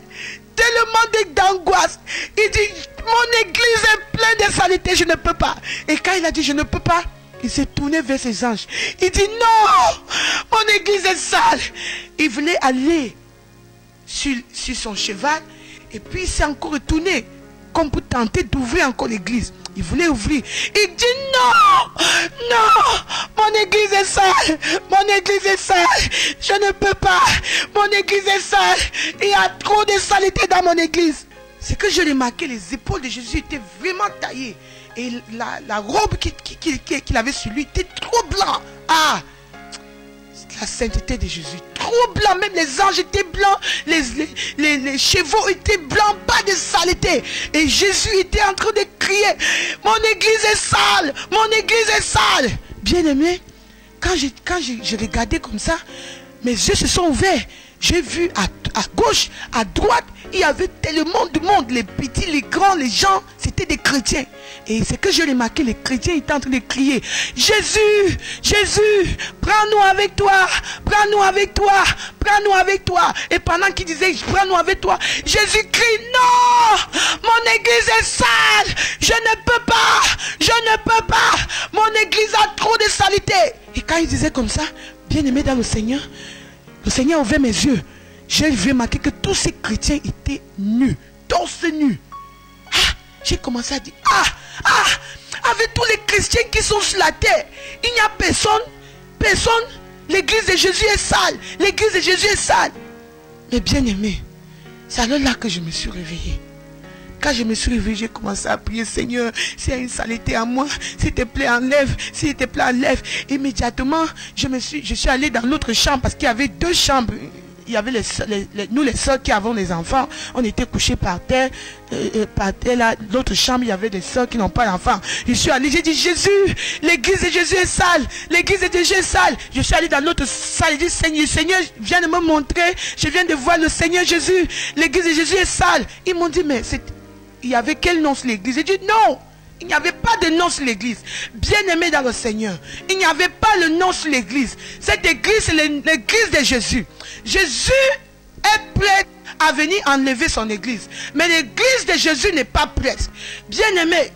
tellement d'angoisse. Il dit, mon église est pleine de saleté, je ne peux pas. Et quand il a dit, je ne peux pas, il s'est tourné vers ses anges. Il dit, non, mon église est sale. Il voulait aller sur son cheval. Et puis il s'est encore retourné comme pour tenter d'ouvrir encore l'église. Il voulait ouvrir. Il dit non, non, mon église est sale, mon église est sale, je ne peux pas, mon église est sale, il y a trop de saleté dans mon église. C'est que j'ai remarqué, les épaules de Jésus étaient vraiment taillées. Et la robe qu'il avait sur lui était trop blanc. Ah, la sainteté de Jésus, trop blanc, même les anges étaient blancs, les chevaux étaient blancs, pas de saleté. Et Jésus était en train de crier, mon église est sale, mon église est sale. Bien aimé, quand j'ai regardé comme ça, mes yeux se sont ouverts. J'ai vu à gauche, à droite, il y avait tellement de monde, les petits, les grands, les gens, c'était des chrétiens. Et c'est que j'ai remarqué, les chrétiens étaient en train de crier, Jésus, Jésus, prends-nous avec toi, prends-nous avec toi, prends-nous avec toi. Et pendant qu'il disait, prends-nous avec toi, Jésus crie, non, mon église est sale, je ne peux pas, je ne peux pas, mon église a trop de saleté. Et quand il disait comme ça, bien aimé dans le Seigneur a ouvert mes yeux. J'ai remarqué que tous ces chrétiens étaient nus, torse nu. J'ai commencé à dire, avec tous les chrétiens qui sont sur la terre, il n'y a personne, l'église de Jésus est sale, l'église de Jésus est sale. Mais bien aimé, c'est alors là que je me suis réveillé. Quand je me suis réveillé, j'ai commencé à prier, Seigneur, s'il y a une saleté à moi, s'il te plaît, enlève, s'il te plaît, enlève. Immédiatement, je suis allé dans l'autre chambre parce qu'il y avait deux chambres. Il y avait nous les soeurs qui avons les enfants, on était couchés par terre là, l'autre chambre, il y avait des soeurs qui n'ont pas d'enfants. Je suis allé, j'ai dit, Jésus, l'église de Jésus est sale, l'église de Jésus est sale. Je suis allé dans l'autre salle, j'ai dit, Seigneur, viens de me montrer, je viens de voir le Seigneur Jésus, l'église de Jésus est sale. Ils m'ont dit, mais il y avait quel nom sur l'église? J'ai dit, non, il n'y avait pas de nom sur l'église. Bien aimé dans le Seigneur, il n'y avait pas le nom sur l'église. Cette église, c'est l'église de Jésus. Jésus est prêt à venir enlever son église. Mais l'église de Jésus n'est pas prête. Bien aimé,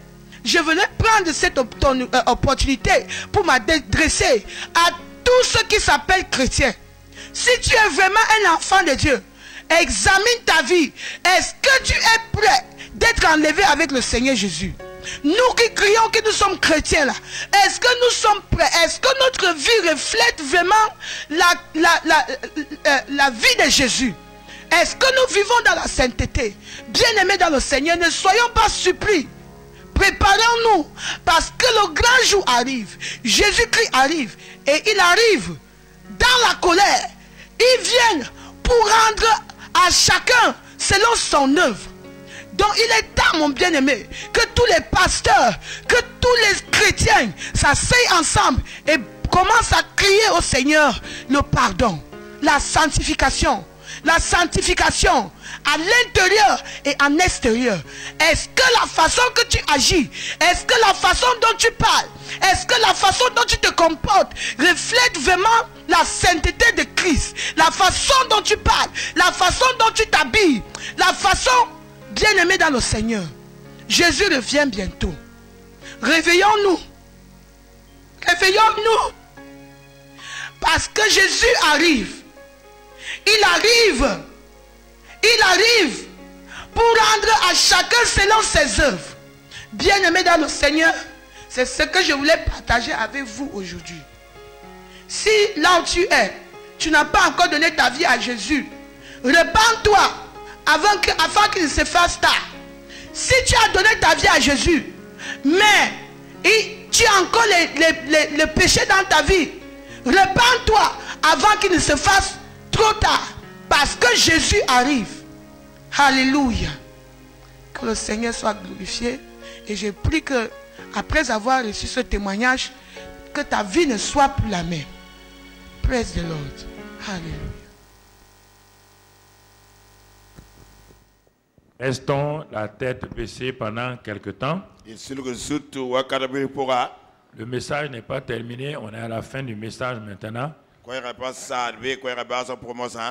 je voulais prendre cette opportunité pour m'adresser à tous ceux qui s'appellent chrétiens. Si tu es vraiment un enfant de Dieu, examine ta vie. Est-ce que tu es prêt d'être enlevé avec le Seigneur Jésus? Nous qui crions que nous sommes chrétiens là, est-ce que nous sommes prêts? Est-ce que notre vie reflète vraiment la vie de Jésus? Est-ce que nous vivons dans la sainteté? Bien aimés dans le Seigneur, ne soyons pas surpris Préparons-nous parce que le grand jour arrive. Jésus-Christ arrive et il arrive dans la colère. Il vient pour rendre à chacun selon son œuvre. Donc il est temps, mon bien-aimé, que tous les pasteurs, que tous les chrétiens s'asseyent ensemble et commencent à crier au Seigneur le pardon, la sanctification à l'intérieur et en extérieur. Est-ce que la façon que tu agis, est-ce que la façon dont tu parles, est-ce que la façon dont tu te comportes reflète vraiment la sainteté de Christ? La façon dont tu parles, la façon dont tu t'habilles, la façon, bien-aimé dans le Seigneur. Jésus revient bientôt. Réveillons-nous. Réveillons-nous. Parce que Jésus arrive. Il arrive pour rendre à chacun selon ses œuvres. Bien-aimé dans le Seigneur, c'est ce que je voulais partager avec vous aujourd'hui. Si là où tu es, tu n'as pas encore donné ta vie à Jésus, repens-toi afin qu'il se fasse tard. Si tu as donné ta vie à Jésus, mais tu as encore les péchés dans ta vie, repens-toi avant qu'il ne se fasse trop tard. Parce que Jésus arrive. Alléluia. Que le Seigneur soit glorifié. Et je prie que, après avoir reçu ce témoignage, que ta vie ne soit plus la même. Praise the Lord. Alléluia. Restons la tête baissée pendant quelque temps. Le message n'est pas terminé. On est à la fin du message maintenant.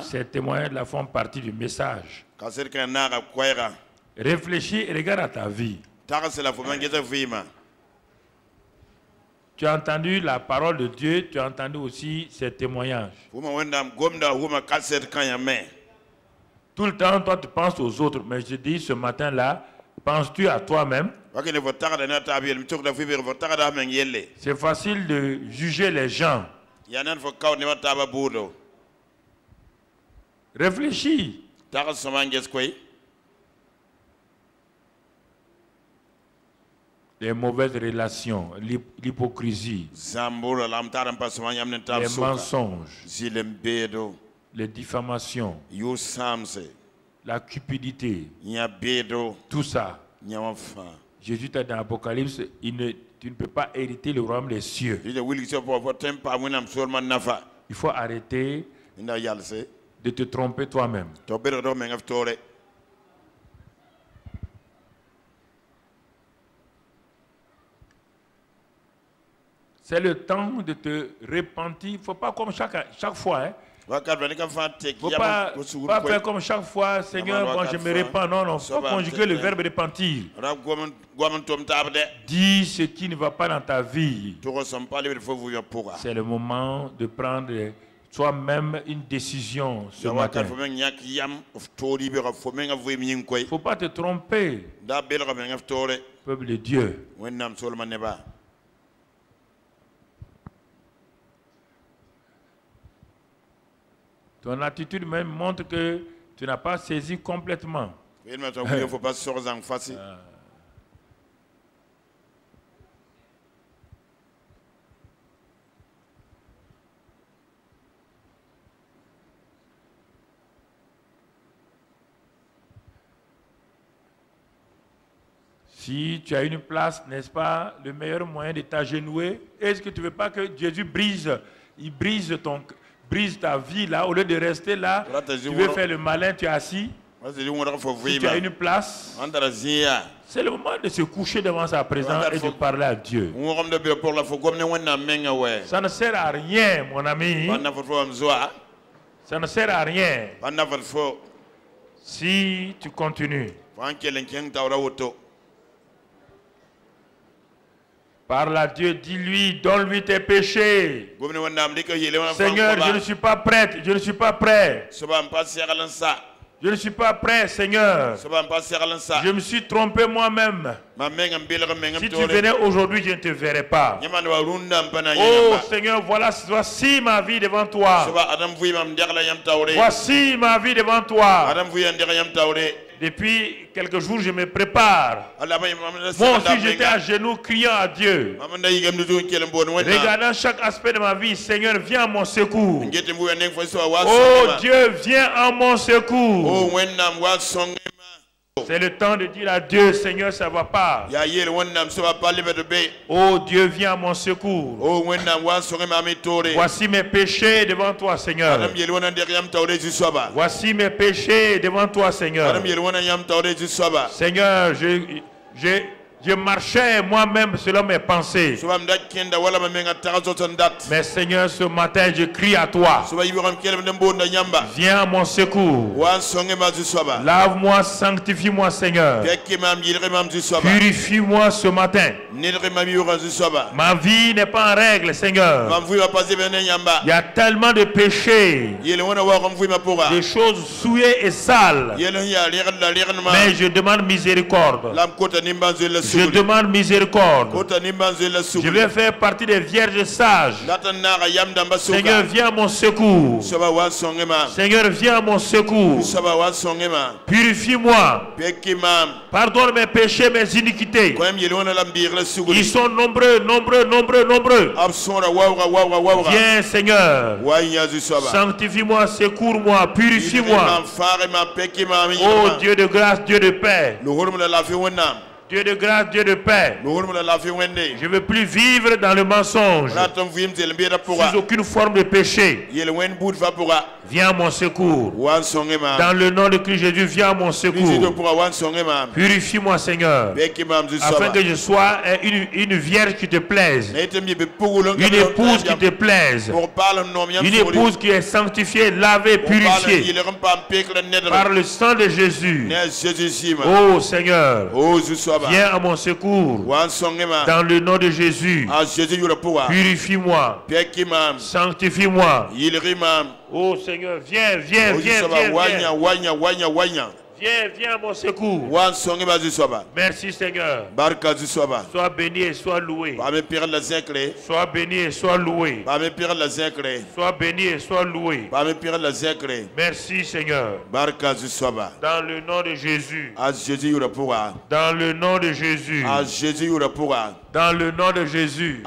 Ces témoignages font partie du message. Réfléchis et regarde à ta vie. Tu as entendu la parole de Dieu, tu as entendu aussi ces témoignages. Tout le temps, toi, tu penses aux autres. Mais je dis ce matin-là, penses-tu à toi-même? C'est facile de juger les gens. Réfléchis. Les mauvaises relations, l'hypocrisie, les mensonges, les diffamations, la cupidité, tout ça. Jésus t'a dit dans l'Apocalypse, tu ne peux pas hériter le royaume des cieux. Il faut arrêter de te tromper toi-même. C'est le temps de te repentir. Il ne faut pas comme chaque fois. Hein. Il ne faut pas faire comme chaque fois, Seigneur, bon, je me repens. Non, non, il faut conjuguer le verbe repentir. Dis ce qui ne va pas dans ta vie. C'est le moment de prendre toi-même une décision ce matin. Il ne faut pas te tromper. Peuple de Dieu. Ton attitude même montre que tu n'as pas saisi complètement. Si tu as une place, n'est-ce pas, le meilleur moyen de t'agenouiller, est-ce que tu ne veux pas que Jésus brise ta vie là, au lieu de rester là, tu veux faire le malin, tu es assis. Si tu as une place, c'est le moment de se coucher devant sa présence et de parler à Dieu. Ça ne sert à rien, mon ami. Ça ne sert à rien si tu continues. Parle à Dieu, dis-lui, donne-lui tes péchés. Seigneur, je ne suis pas prête, je ne suis pas prêt. Je ne suis pas prêt, Seigneur. Je me suis trompé moi-même. Si tu venais aujourd'hui, je ne te verrais pas. Oh Seigneur, voici ma vie devant toi. Voici ma vie devant toi. Depuis quelques jours, je me prépare. Moi aussi, j'étais à genoux criant à Dieu. Regardant chaque aspect de ma vie, Seigneur, viens à mon secours. Oh Dieu, viens à mon secours. C'est le temps de dire à Dieu, Seigneur, ça ne va pas. Oh Dieu, viens à mon secours. Voici mes péchés devant toi, Seigneur. Voici mes péchés devant toi, Seigneur. Seigneur, je marchais moi-même selon mes pensées. Mais Seigneur, ce matin, je crie à toi. Viens à mon secours. Lave-moi, sanctifie-moi, Seigneur. Purifie-moi ce matin. Ma vie n'est pas en règle, Seigneur. Il y a tellement de péchés, des choses souillées et sales. Mais je demande miséricorde. Je demande miséricorde. Je vais faire partie des vierges sages. Seigneur, viens à mon secours. Seigneur, viens à mon secours. Purifie-moi. Pardonne mes péchés, mes iniquités. Ils sont nombreux, nombreux, nombreux, nombreux. Viens, Seigneur. Sanctifie-moi, secours-moi, purifie-moi. Oh Dieu de grâce, Dieu de paix. Dieu de grâce, Dieu de paix. Je ne veux plus vivre dans le mensonge, sous aucune forme de péché. Viens à mon secours. Dans le nom de Christ Jésus, viens à mon secours. Purifie-moi, Seigneur, afin que je sois une vierge qui te plaise, une épouse qui te plaise, une épouse qui est sanctifiée, lavée, purifiée par le sang de Jésus. Oh Seigneur, viens à mon secours. Dans le nom de Jésus, purifie-moi, sanctifie-moi. Oh Seigneur, viens, viens, viens, viens. Viens, viens à mon secours. Merci Seigneur. Sois béni et sois loué. Sois béni et sois loué. Sois béni et sois loué. Merci Seigneur. Dans le nom de Jésus. Dans le nom de Jésus. Dans le nom de Jésus.